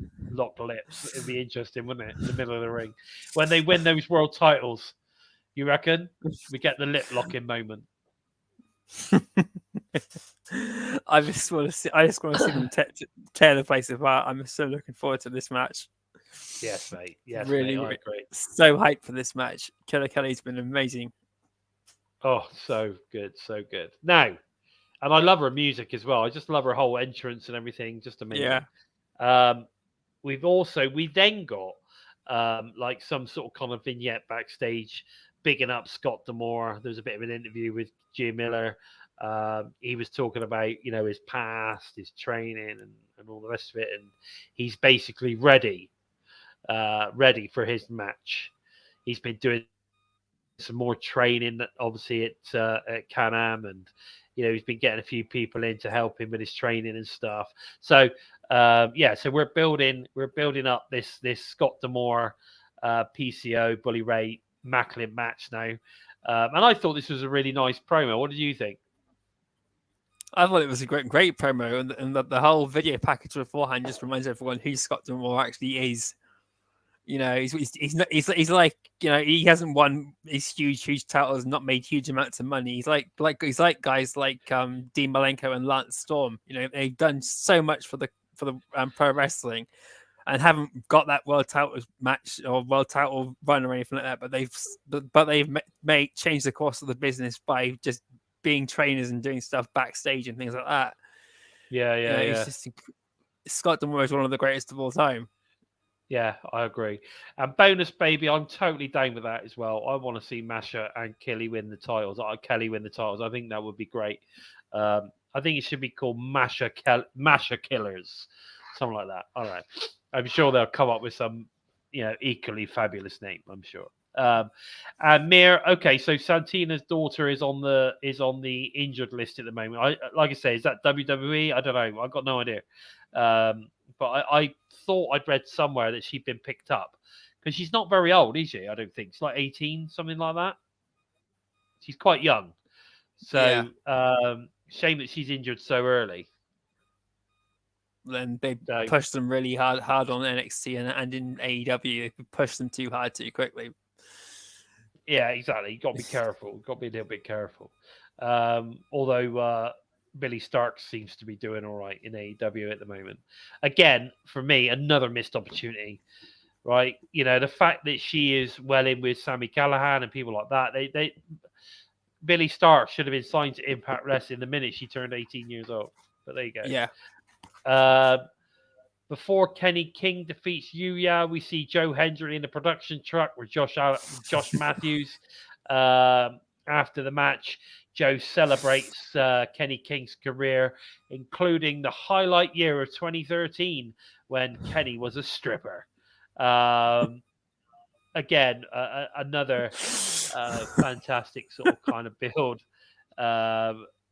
lips. It'd be interesting, wouldn't it? In the middle of the ring. When they win those world titles, you reckon? We get the lip locking moment. I just want to see them tear the place apart. I'm so looking forward to this match. Yes, mate. Yes, really, mate. I agree. So hyped for this match. Killer Kelly's been amazing. Oh, so good, so good. Now, and I love her music as well. I just love her whole entrance and everything. Just amazing. Yeah. We then got like some sort of kind of vignette backstage, bigging up Scott D'Amore. There was a bit of an interview with Jim Miller. He was talking about, his past, his training and all the rest of it. And he's basically ready for his match. He's been doing some more training, obviously, at Can-Am, and, he's been getting a few people in to help him with his training and stuff. So, so we're building up this Scott D'Amore, PCO, Bully Ray, Macklin match now. And I thought this was a really nice promo. What did you think? I thought it was a great promo, and the whole video package beforehand just reminds everyone who Scott D'Amore actually is. He's like, he hasn't won these huge titles, not made huge amounts of money. He's like guys like Dean Malenko and Lance Storm. They've done so much for the pro wrestling, and haven't got that world title match or world title run or anything like that. But they've changed the course of the business by just being trainers and doing stuff backstage and things like that. Yeah. Scott D'Amore is one of the greatest of all time. Yeah, I agree. And bonus baby, I'm totally down with that as well. I want to see Masha and Kelly win the titles. I think that would be great. I think it should be called Masha Killers, something like that. All right, I'm sure they'll come up with some, equally fabulous name. I'm sure. And Mir, okay, so Santina's daughter is on the injured list at the moment. Like I say, is that WWE? I don't know. I've got no idea. But I thought I'd read somewhere that she'd been picked up, because she's not very old, is she? I don't think. She's like 18, something like that. She's quite young. So, shame that she's injured so early. Then they So, pushed them really hard on NXT and in AEW. They pushed them too hard too quickly. yeah, exactly. You got to be careful. Got to be a little bit careful. Although Billy Stark seems to be doing all right in AEW at the moment. Again, for me, another missed opportunity. Right? You know, the fact that she is well in with Sami Callihan and people like that. Billy Stark should have been signed to Impact Wrestling the minute she turned 18 years old. But there you go. Yeah. Before Kenny King defeats Yuya, we see Joe Hendry in the production truck with Josh Matthews. After the match, Joe celebrates Kenny King's career, including the highlight year of 2013 when Kenny was a stripper. Again, another fantastic sort of kind of build,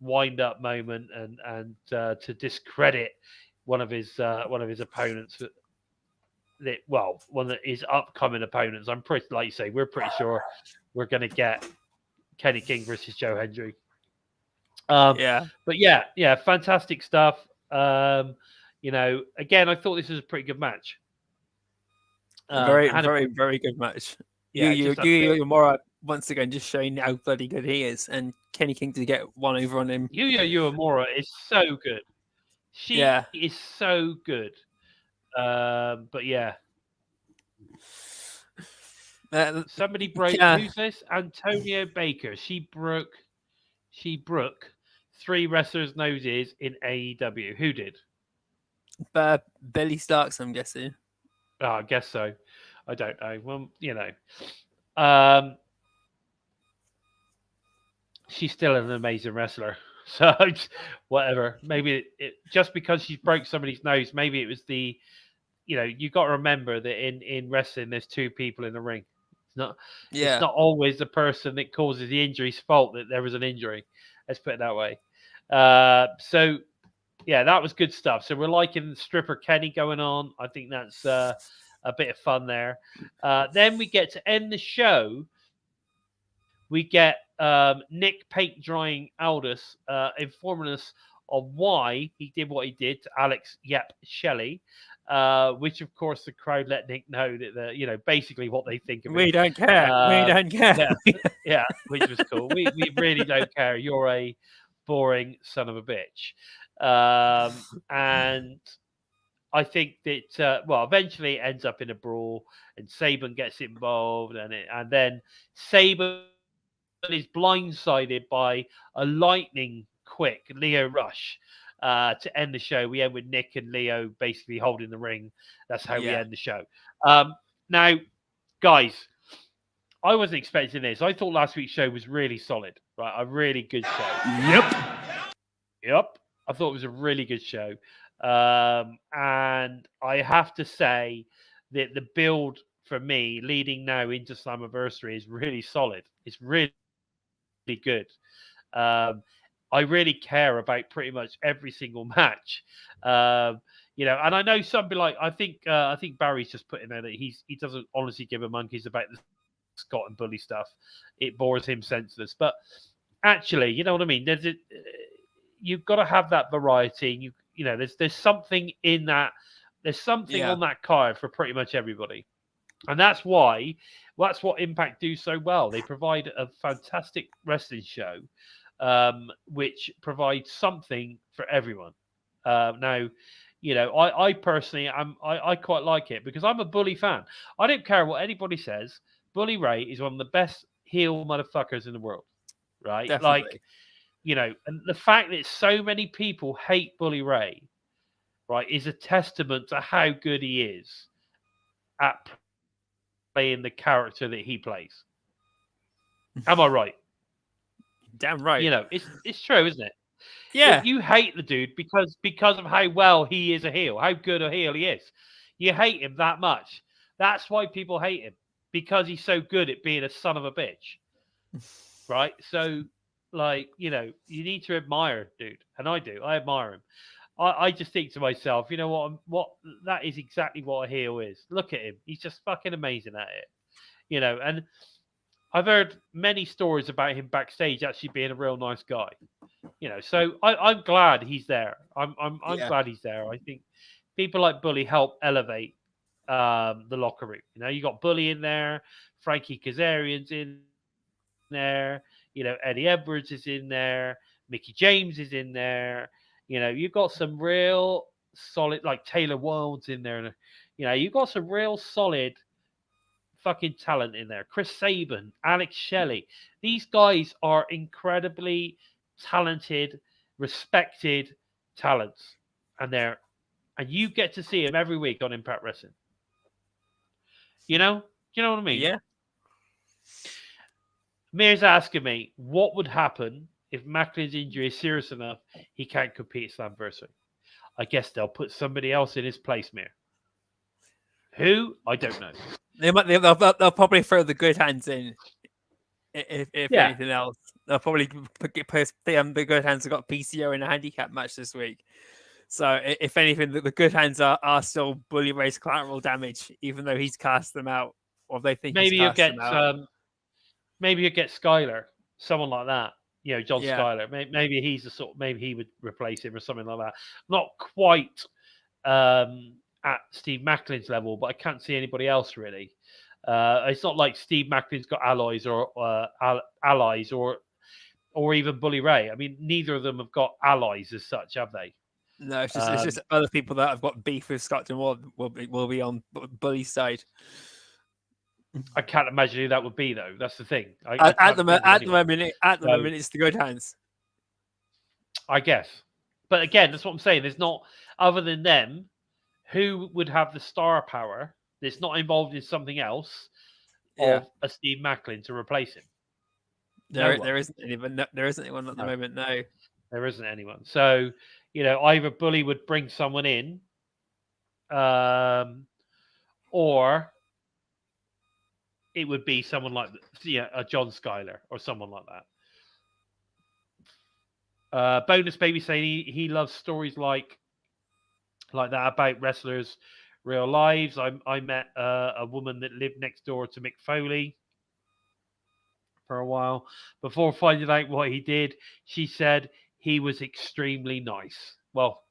wind-up moment, and to discredit one of his opponents. One of his upcoming opponents. I'm pretty, like you say, we're pretty sure we're going to get Kenny King versus Joe Hendry. But yeah, fantastic stuff. You know, again, I thought this was a pretty good match. Very good match. Yeah, Yuya Uemura once again just showing how bloody good he is, and Kenny King to get one over on him. Yuya Uemura is so good. She is so good. But yeah. Somebody broke. Who's this? Antonio Baker. She broke 3 wrestlers' noses in AEW. Who did? Billy Starks, I'm guessing. Oh, I guess so. I don't know. Well, you know, she's still an amazing wrestler. So whatever. Maybe just because she broke somebody's nose, maybe it was the, you know, you got to remember that in wrestling, there's 2 people in the ring. It's not always the person that causes the injury's fault that there was an injury. Let's put it that way. So yeah, that was good stuff. So we're liking stripper Kenny going on. I think that's a bit of fun there. Then we get to end the show. We get Nick paint drying Aldous informing us of why he did what he did to Alex Shelley, which of course the crowd let Nick know that you know, basically what they think of him. We don't care. We don't care. Yeah, which was cool. We really don't care. You're a boring son of a bitch. And I think that eventually it ends up in a brawl, and Saban gets involved, and then Saban is blindsided by a lightning quick Lio Rush to end the show. We end with Nick and Lio basically holding the ring. That's how we end the show. Now, guys, I wasn't expecting this. I thought last week's show was really solid, right? A really good show. Yep. I thought it was a really good show. And I have to say that the build for me leading now into Slammiversary is really solid. It's really good. I really care about pretty much every single match. You know, and I know somebody like I think Barry's just put in there that he doesn't honestly give a monkeys about the Scott and Bully stuff. It bores him senseless. But actually, you know what I mean? You've got to have that variety. You know, there's something in that. There's something on that card for pretty much everybody, and that's what Impact do so well. They provide a fantastic wrestling show, which provides something for everyone. Now, you know, I personally I quite like it because I'm a Bully fan. I don't care what anybody says. Bully Ray is one of the best heel motherfuckers in the world, right? Definitely. Like, you know, and the fact that so many people hate Bully Ray, right, is a testament to how good he is at playing the character that he plays. Am I right? Damn right. You know, it's true, isn't it? Yeah. You hate the dude because of how well he is a heel, how good a heel he is. You hate him that much. That's why people hate him, because he's so good at being a son of a bitch. Right? So, like, you know, you need to admire dude. And I do. I admire him. I just think to myself, you know what that is exactly what a heel is. Look at him; he's just fucking amazing at it, you know. And I've heard many stories about him backstage actually being a real nice guy, you know. So I'm glad he's there. I'm Yeah. glad he's there. I think people like Bully help elevate the locker room. You know, you got Bully in there, Frankie Kazarian's in there, you know, Eddie Edwards is in there, Mickey James is in there. You know, you've got some real solid, like Taylor Wilde's in there. You know, you've got some real solid fucking talent in there. Chris Sabin, Alex Shelley. These guys are incredibly talented, respected talents. And you get to see them every week on Impact Wrestling. You know? You know what I mean? Yeah. Mir's asking me, what would happen if Macklin's injury is serious enough he can't compete at Slammiversary? I guess they'll put somebody else in his place, Mir. Who? I don't know. They'll probably throw the good hands in. If Yeah. anything else, they'll probably put the good hands have got PCO in a handicap match this week. So if anything, the good hands are still Bully Ray's collateral damage, even though he's cast them out, or they think Maybe he's you'll cast get them out. maybe you get Skyler, someone like that. You know, John Yeah. Skyler. Maybe he's the sort. Maybe he would replace him or something like that. Not quite at Steve Macklin's level, but I can't see anybody else really. It's not like Steve Macklin's got allies or even Bully Ray. I mean, neither of them have got allies as such, have they? No, it's just other people that have got beef with Scott and Ward will be on Bully's side. I can't imagine who that would be, though. That's the thing. At the moment, it's the good hands. I guess. But again, that's what I'm saying. There's not, other than them, who would have the star power that's not involved in something else of a Steve Macklin to replace him? There isn't anyone. There isn't anyone at the moment. No, there isn't anyone. So, you know, either Bully would bring someone in, or it would be someone like a John Skyler or someone like that. Bonus Baby saying he loves stories like that about wrestlers' real lives. I met a woman that lived next door to Mick Foley for a while. Before finding out what he did, she said he was extremely nice. Well,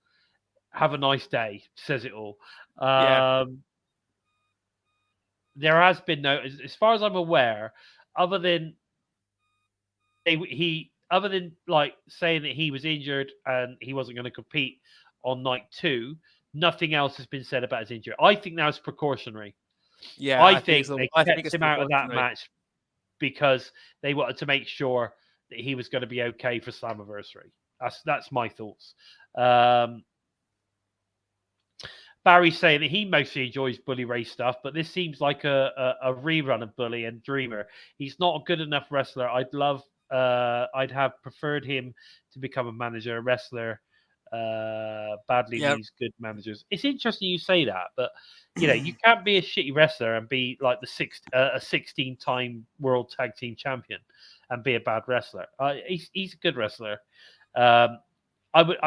have a nice day, says it all. There has been no, as far as I'm aware, other than like saying that he was injured and he wasn't going to compete on night 2, nothing else has been said about his injury. I think that was precautionary. Yeah, I think they kept him out of that match because they wanted to make sure that he was going to be okay for Slammiversary. That's my thoughts. Barry's saying that he mostly enjoys Bully Ray stuff, but this seems like a rerun of Bully and Dreamer. He's not a good enough wrestler. I'd have preferred him to become a manager, a wrestler. Badly needs good managers. It's interesting you say that, but you know, you can't be a shitty wrestler and be like a 16-time world tag team champion and be a bad wrestler. He's a good wrestler. I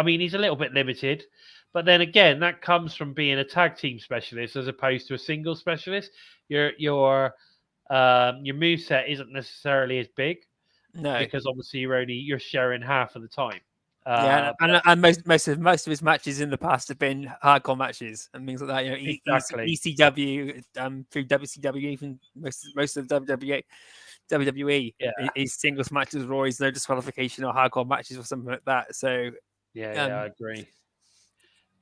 mean, he's a little bit limited, but then again, that comes from being a tag team specialist as opposed to a single specialist. Your moveset isn't necessarily as big, because obviously you're sharing half of the time. And most of his matches in the past have been hardcore matches and things like that. You know, ECW, through WCW, even most of the WWE, his singles matches were always no disqualification or hardcore matches or something like that. So I agree.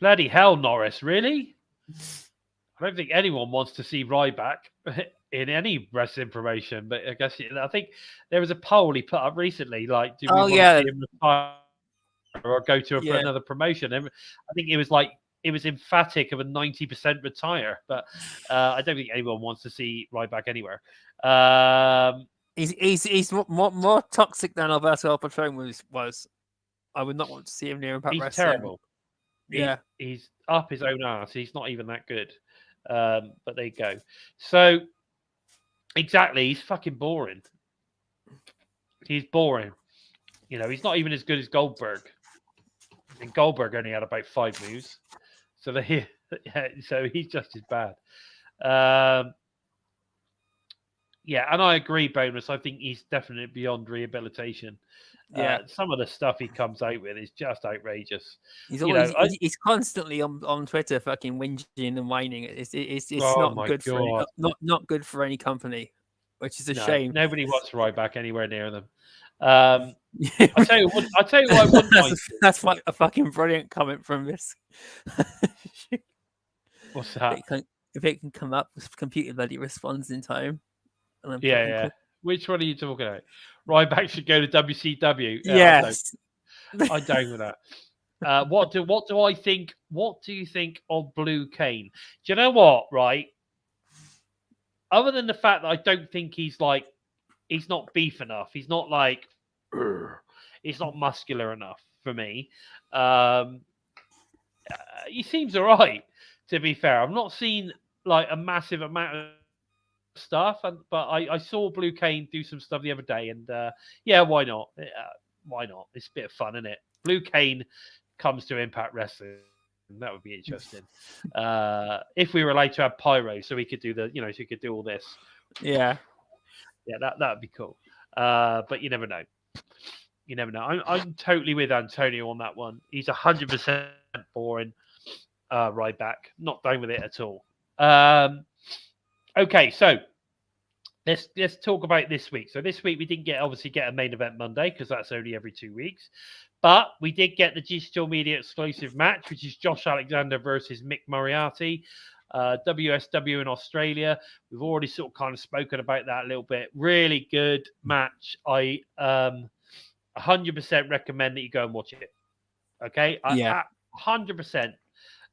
Bloody hell, Norris! Really? I don't think anyone wants to see Ryback in any wrestling promotion, but I think there was a poll he put up recently, like, do we want to see him retire or go to another promotion? And I think it was emphatic of a 90% retire, but I don't think anyone wants to see Ryback anywhere. He's more toxic than Alberto El Patron was. I would not want to see him near Impact Wrestling. He's terrible. He's up his own ass. He's not even that good. But there you go. So exactly, he's fucking boring. He's boring. You know, he's not even as good as Goldberg. And Goldberg only had about 5 moves, so so he's just as bad. Yeah, and I agree, Bonus. I think he's definitely beyond rehabilitation. Yeah. Some of the stuff he comes out with is just outrageous. He's You always know, he's constantly on Twitter fucking whinging and whining. It's Oh not my good for any, God. not good for any company, which is a no, shame. nobody wants Ryback anywhere near them. I tell you what. I wouldn't mind. That's like a fucking brilliant comment from this. What's that? If it can come up, computer bloody responds in time. And I'm Yeah, fucking yeah. click- Which one are you talking about? Ryback should go to WCW. Yes. I'm down with that. What do I think? What do you think of Blue Cane? Do you know what? Right. Other than the fact that I don't think he's not beef enough. He's not like, he's not muscular enough for me. He seems all right, to be fair. I've not seen like a massive amount of stuff, but I saw Blue Cane do some stuff the other day, and yeah, why not? Why not? It's a bit of fun, isn't it? Blue Cane comes to Impact Wrestling. That would be interesting. If we were allowed to have pyro, so we could do so we could do all this. Yeah. Yeah, that would be cool. But you never know. You never know. I'm totally with Antonio on that one. He's 100% boring. Ryback, not down with it at all. Okay, so let's talk about this week. So this week we didn't obviously get a main event Monday because that's only every 2 weeks. But we did get the digital media exclusive match, which is Josh Alexander versus Mick Moriarty, WSW in Australia. We've already sort of kind of spoken about that a little bit. Really good match. I 100% recommend that you go and watch it. Okay? Yeah. I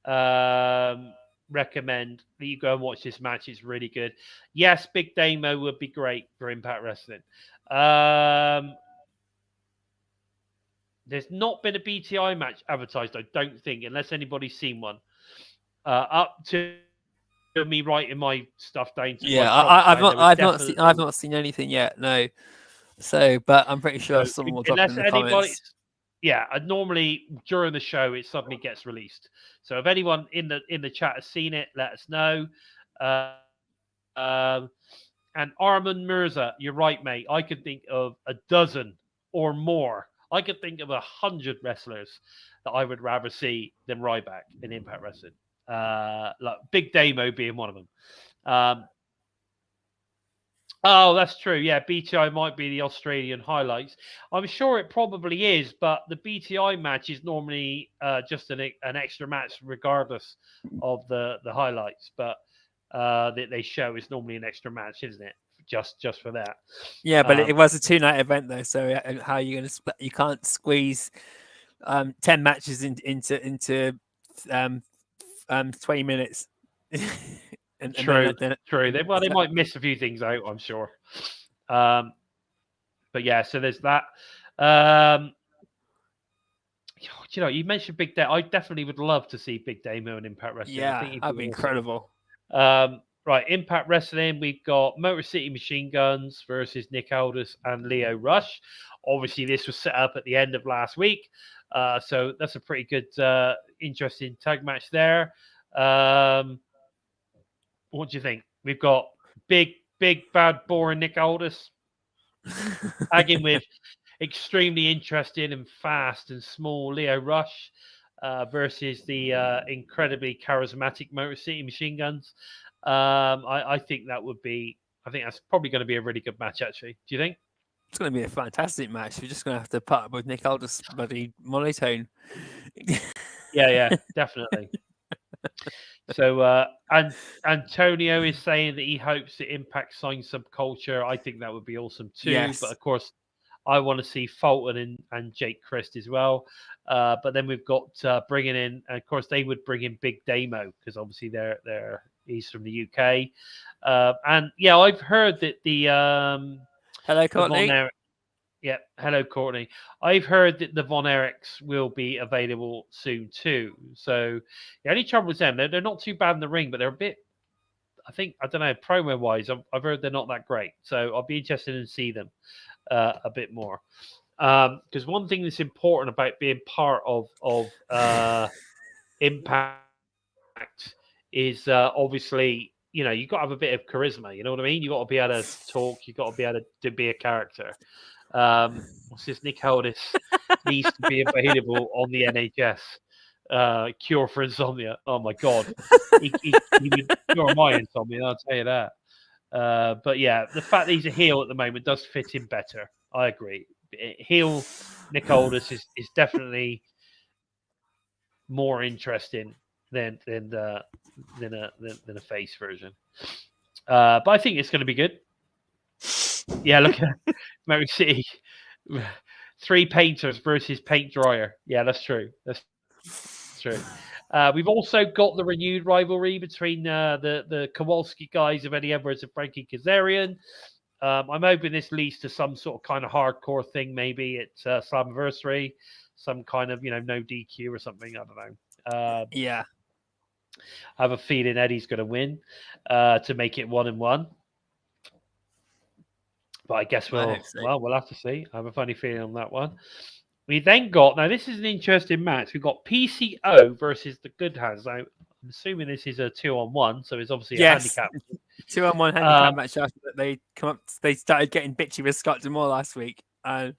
100% recommend that you go and watch this match. It's really good. Yes, Big Damo would be great for Impact Wrestling. There's not been a BTI match advertised, I don't think, unless anybody's seen one. Up to me writing my stuff down. Yeah, I've not seen anything yet. No, so but I'm pretty sure someone will drop it in the comments. Yeah, normally during the show it suddenly gets released. So if anyone in the chat has seen it, let us know. And Armin Mirza, you're right, mate. I could think of a dozen or more. I could think of 100 wrestlers that I would rather see than Ryback in Impact Wrestling. Like Big Damo being one of them. Oh, that's true. Yeah, BTI might be the Australian highlights. I'm sure it probably is, but the BTI match is normally just an extra match, regardless of the highlights. But that they show is normally an extra match, isn't it? Just for that. Yeah, but it was a 2-night event though. So how are you going to split? You can't squeeze 10 matches into 20 minutes. True. They might miss a few things out, I'm sure. But yeah, so there's that. You mentioned Big Damo. I definitely would love to see Big Damo in Impact Wrestling. Yeah, I think that'd be incredible. Right, Impact Wrestling, we've got Motor City Machine Guns versus Nick Aldis and Lio Rush. Obviously, this was set up at the end of last week. So that's a pretty good, interesting tag match there. What do you think? We've got big, bad, boring Nick Aldis tagging with extremely interesting and fast and small Lio Rush versus the incredibly charismatic Motor City Machine Guns. I think that's probably going to be a really good match, actually. Do you think? It's going to be a fantastic match. We're just going to have to put up with Nick Aldis' bloody monotone. Yeah, definitely. So, and Antonio is saying that he hopes that Impact signs Subculture. I think that would be awesome too. Yes. But of course, I want to see Fulton and Jake Crist as well. But then we've got bringing in, and of course, they would bring in Big Damo because obviously he's from the UK. And yeah, I've heard that the Hello, Courtney. Yeah, hello, Courtney. I've heard that the Von Erichs will be available soon too. So the only trouble with them, they're not too bad in the ring, but they're a bit, I don't know, promo-wise, I've heard they're not that great. So I'll be interested in see them a bit more. Because one thing that's important about being part of Impact is obviously, you know, you've got to have a bit of charisma. You know what I mean? You've got to be able to talk. You've got to be able to be a character. What's this? Nick Holdis needs to be available on the NHS. Cure for insomnia. Oh my God, he would cure my insomnia. I'll tell you that. But yeah, the fact that he's a heel at the moment does fit him better. I agree. Heel Nick Holdis is definitely more interesting than a face version. But I think it's going to be good. Yeah, look at Mary City. 3 painters versus paint dryer. Yeah, that's true. That's true. We've also got the renewed rivalry between the Kowalski guys of Eddie Edwards and Frankie Kazarian. I'm hoping this leads to some sort of kind of hardcore thing, maybe at Slammiversary, some kind of, you know, no DQ or something. I don't know. Yeah. I have a feeling Eddie's going to win to make it 1-1. But I guess we'll have to see. I have a funny feeling on that one. We then got, now this is an interesting match. We've got PCO versus the Good Hands. Now, I'm assuming this is a 2-on-1, so it's obviously a handicap. 2-on-1 handicap match after that they started getting bitchy with Scott D'Amore last week. And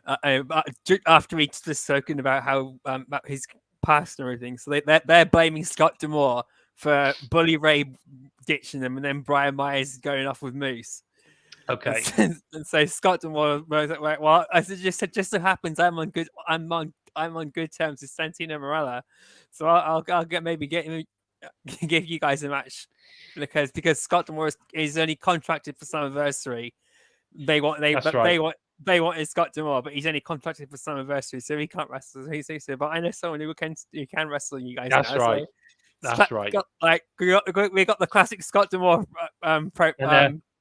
after he'd just spoken about how about his past and everything. So they're blaming Scott D'Amore for Bully Ray ditching them and then Brian Myers going off with Moose. Okay. And so Scott D'Amore was like, well, I just said, just so happens I'm on good terms with Santino Marella, so I'll give you guys a match because Scott D'Amore is only contracted for Slammiversary. They wanted Scott D'Amore, but he's only contracted for Slammiversary, so he can't wrestle. He said, but I know someone who can wrestle you guys. That's now, right. So That's right. We got the classic Scott D'Amore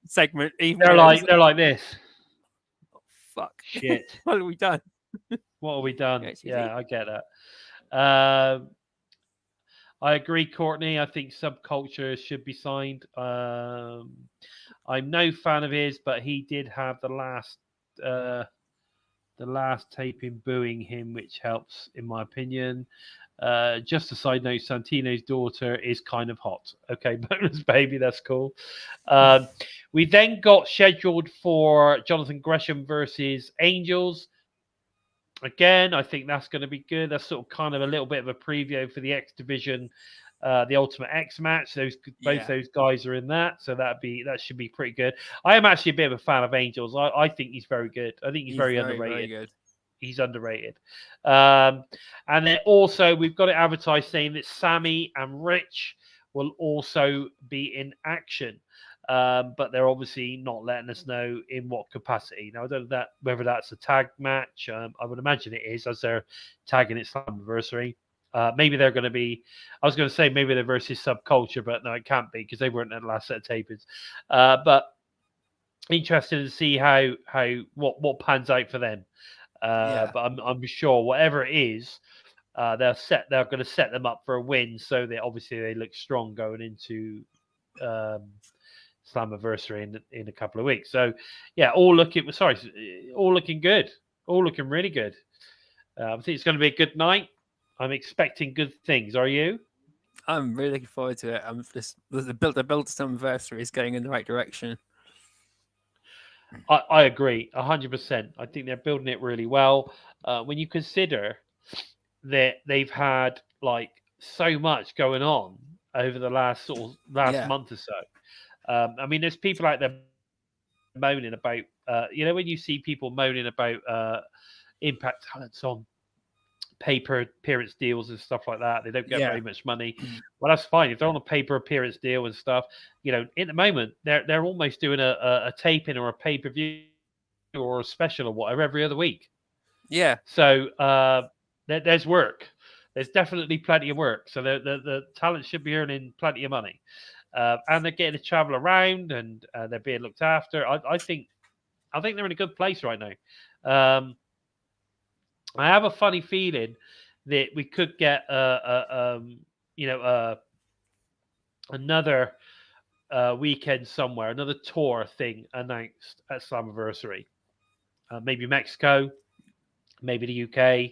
segment. They're like this. Oh, fuck. Shit. What have we done? What have we done? Yeah, I get that. I agree, Courtney. I think Subculture should be signed. I'm no fan of his, but he did have the last taping booing him, which helps, in my opinion. Just a side note, Santino's daughter is kind of hot. Okay, bonus baby, that's cool. We then got scheduled for Jonathan Gresham versus Angels. Again, I think that's going to be good. That's sort of kind of a little bit of a preview for the X Division, the Ultimate X match. Both those guys are in that, so that should be pretty good. I am actually a bit of a fan of Angels. I think he's very good. I think he's very underrated. Very good. He's underrated. And then also we've got it advertised saying that Sammy and Rich will also be in action. But they're obviously not letting us know in what capacity. Now, I don't know whether that's a tag match. I would imagine it is, as they're tagging it Slammiversary. Maybe they're going to be, I was going to say maybe they're versus Subculture, but no, it can't be because they weren't at the last set of tapings. But interested to see what pans out for them. But I'm sure whatever it is, they're going to set them up for a win, so that obviously they look strong going into Slammiversary in a couple of weeks. So yeah, all looking good, all looking really good. I think it's going to be a good night. I'm expecting good things. Are you? I'm really looking forward to it. I'm just the build Slammiversary is going in the right direction. I agree 100%. I think they're building it really well. When you consider that they've had like so much going on over the last month or so. I mean, there's people out there moaning about, when you see people moaning about Impact talents on paper appearance deals and stuff like that, they don't get very much money. Well, that's fine if they're on a paper appearance deal and stuff. In the moment they're almost doing a taping or a pay-per-view or a special or whatever every other week. Yeah. So there's work. There's definitely plenty of work. So the talent should be earning plenty of money, and they're getting to travel around and they're being looked after. I think they're in a good place right now. I have a funny feeling that we could get another weekend somewhere, another tour thing announced at Slammiversary. Maybe Mexico. maybe the UK.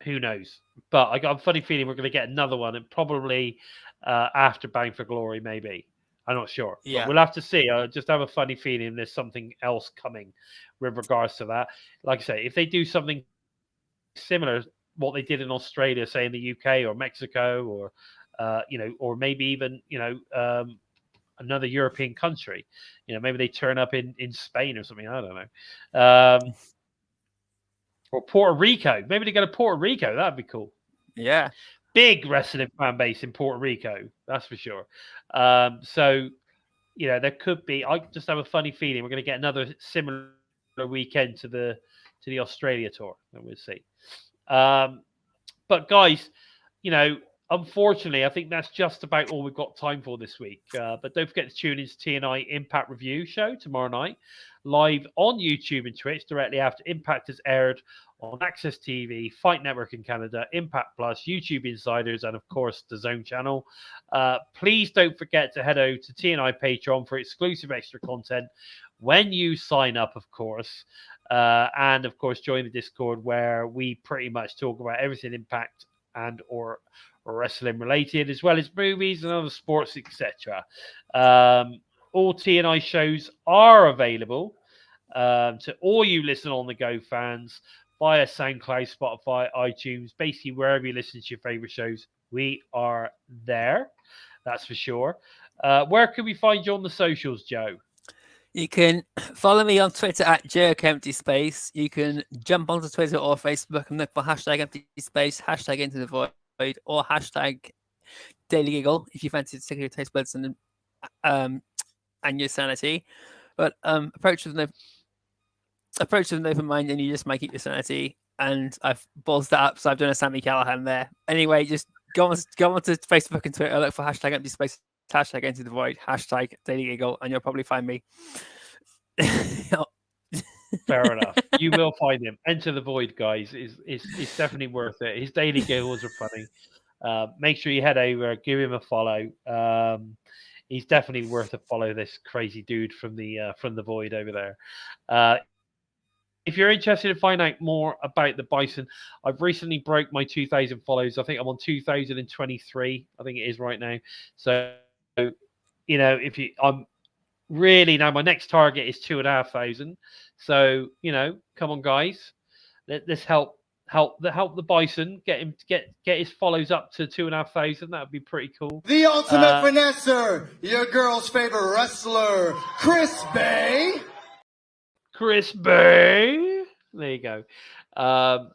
Who knows? But I got a funny feeling we're going to get another one, and probably after Bound for Glory, maybe. I'm not sure. Yeah. But we'll have to see. I just have a funny feeling there's something else coming with regards to that. Like I say, if they do something similar, what they did in Australia, say in the UK or Mexico, or or maybe even another European country, maybe they turn up in Spain or something. I don't know. Or Puerto Rico. Maybe they go to Puerto Rico. That'd be cool. Yeah. Big wrestling fan base in Puerto Rico. That's for sure. So, there could be. I just have a funny feeling we're going to get another similar weekend to the Australia tour. And we'll see. But guys, unfortunately, I think that's just about all we've got time for this week. But don't forget to tune into TNI Impact Review Show tomorrow night, live on YouTube and Twitch directly after Impact has aired on Access TV, Fight Network in Canada, Impact Plus, YouTube Insiders, and of course the Zone channel. Please don't forget to head over to TNI Patreon for exclusive extra content when you sign up, of course. And of course, join the Discord where we pretty much talk about everything Impact and or wrestling related, as well as movies and other sports, etc. All TNI shows are available to all you Listen on the Go fans via SoundCloud, Spotify, iTunes, basically wherever you listen to your favorite shows. We are there. That's for sure. Where can we find you on the socials, Joe? You can follow me on Twitter at @JerkEmptySpace. You can jump onto Twitter or Facebook and look for #EmptySpace, #Into the Void, or #DailyGiggle if you fancy to stick your taste buds and your sanity. But approach with an open mind, and you just might keep your sanity. And I've ballsed that up, so I've done a Sammy Callahan there. Anyway, just go on to Facebook and Twitter, look for #EmptySpace, #Into the Void, #DailyGiggle, and you'll probably find me. Fair enough. You will find him. Enter the Void, guys. Is definitely worth it. His daily giggles are funny. Make sure you head over, give him a follow. He's definitely worth a follow. This crazy dude from the Void over there. If you're interested in finding out more about the Bison, I've recently broke my 2,000 follows. I think I'm on 2,023. I think it is right now. So, I'm really now my next target is 2,500. So, come on, guys, let's help the Bison get his follows up to 2,500. That'd be pretty cool. The ultimate finesser, your girl's favorite wrestler, Chris Bay. Chris Bay. There you go. I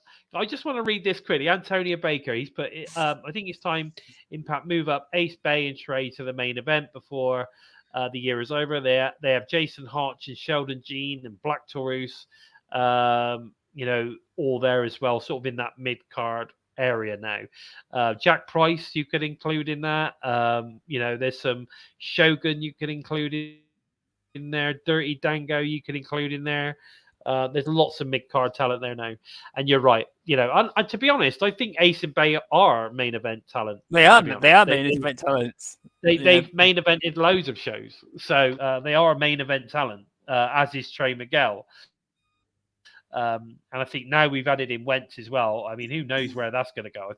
just want to read this quickly. Antonio Baker, he's put, I think it's time Impact move up Ace Bay and Trey to the main event before the year is over. They have Jason Hotch and Sheldon Jean and Black Taurus, all there as well, sort of in that mid-card area now. Jack Price, you could include in that. There's some Shogun you could include in there. Dirty Dango you can include in there. There's lots of mid-card talent there now. And you're right. And to be honest, I think Ace and Bay are main event talent. They are main event talents. They've main evented loads of shows. So they are a main event talent, as is Trey Miguel. And I think now we've added in Wentz as well. I mean, who knows where that's going to go? I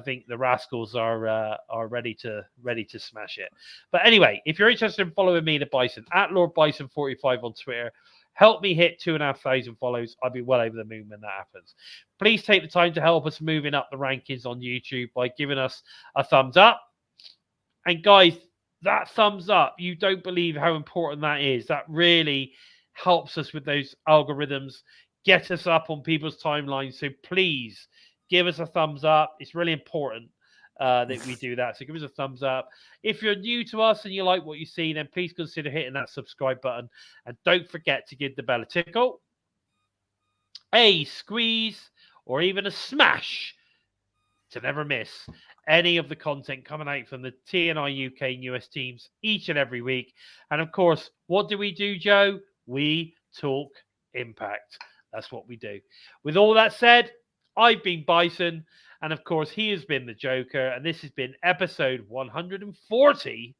think the Rascals are ready to smash it. But anyway, if you're interested in following me, the Bison, at Lord Bison 45 on Twitter, help me hit 2,500 follows. I'll be well over the moon when that happens. Please take the time to help us moving up the rankings on YouTube by giving us a thumbs up. And guys, that thumbs up, you don't believe how important that is. That really helps us with those algorithms, get us up on people's timelines. So please give us a thumbs up. It's really important that we do that. So give us a thumbs up. If you're new to us and you like what you see, then please consider hitting that subscribe button. And don't forget to give the bell a tickle, a squeeze, or even a smash to never miss any of the content coming out from the TNI UK and US teams each and every week. And of course, what do, Joe? We talk Impact. That's what we do. With all that said, I've been Bison, and of course, he has been the Joker, and this has been episode 140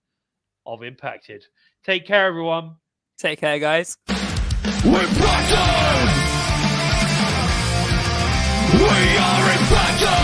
of Impacted. Take care, everyone. Take care, guys. We're Bison! We are Impact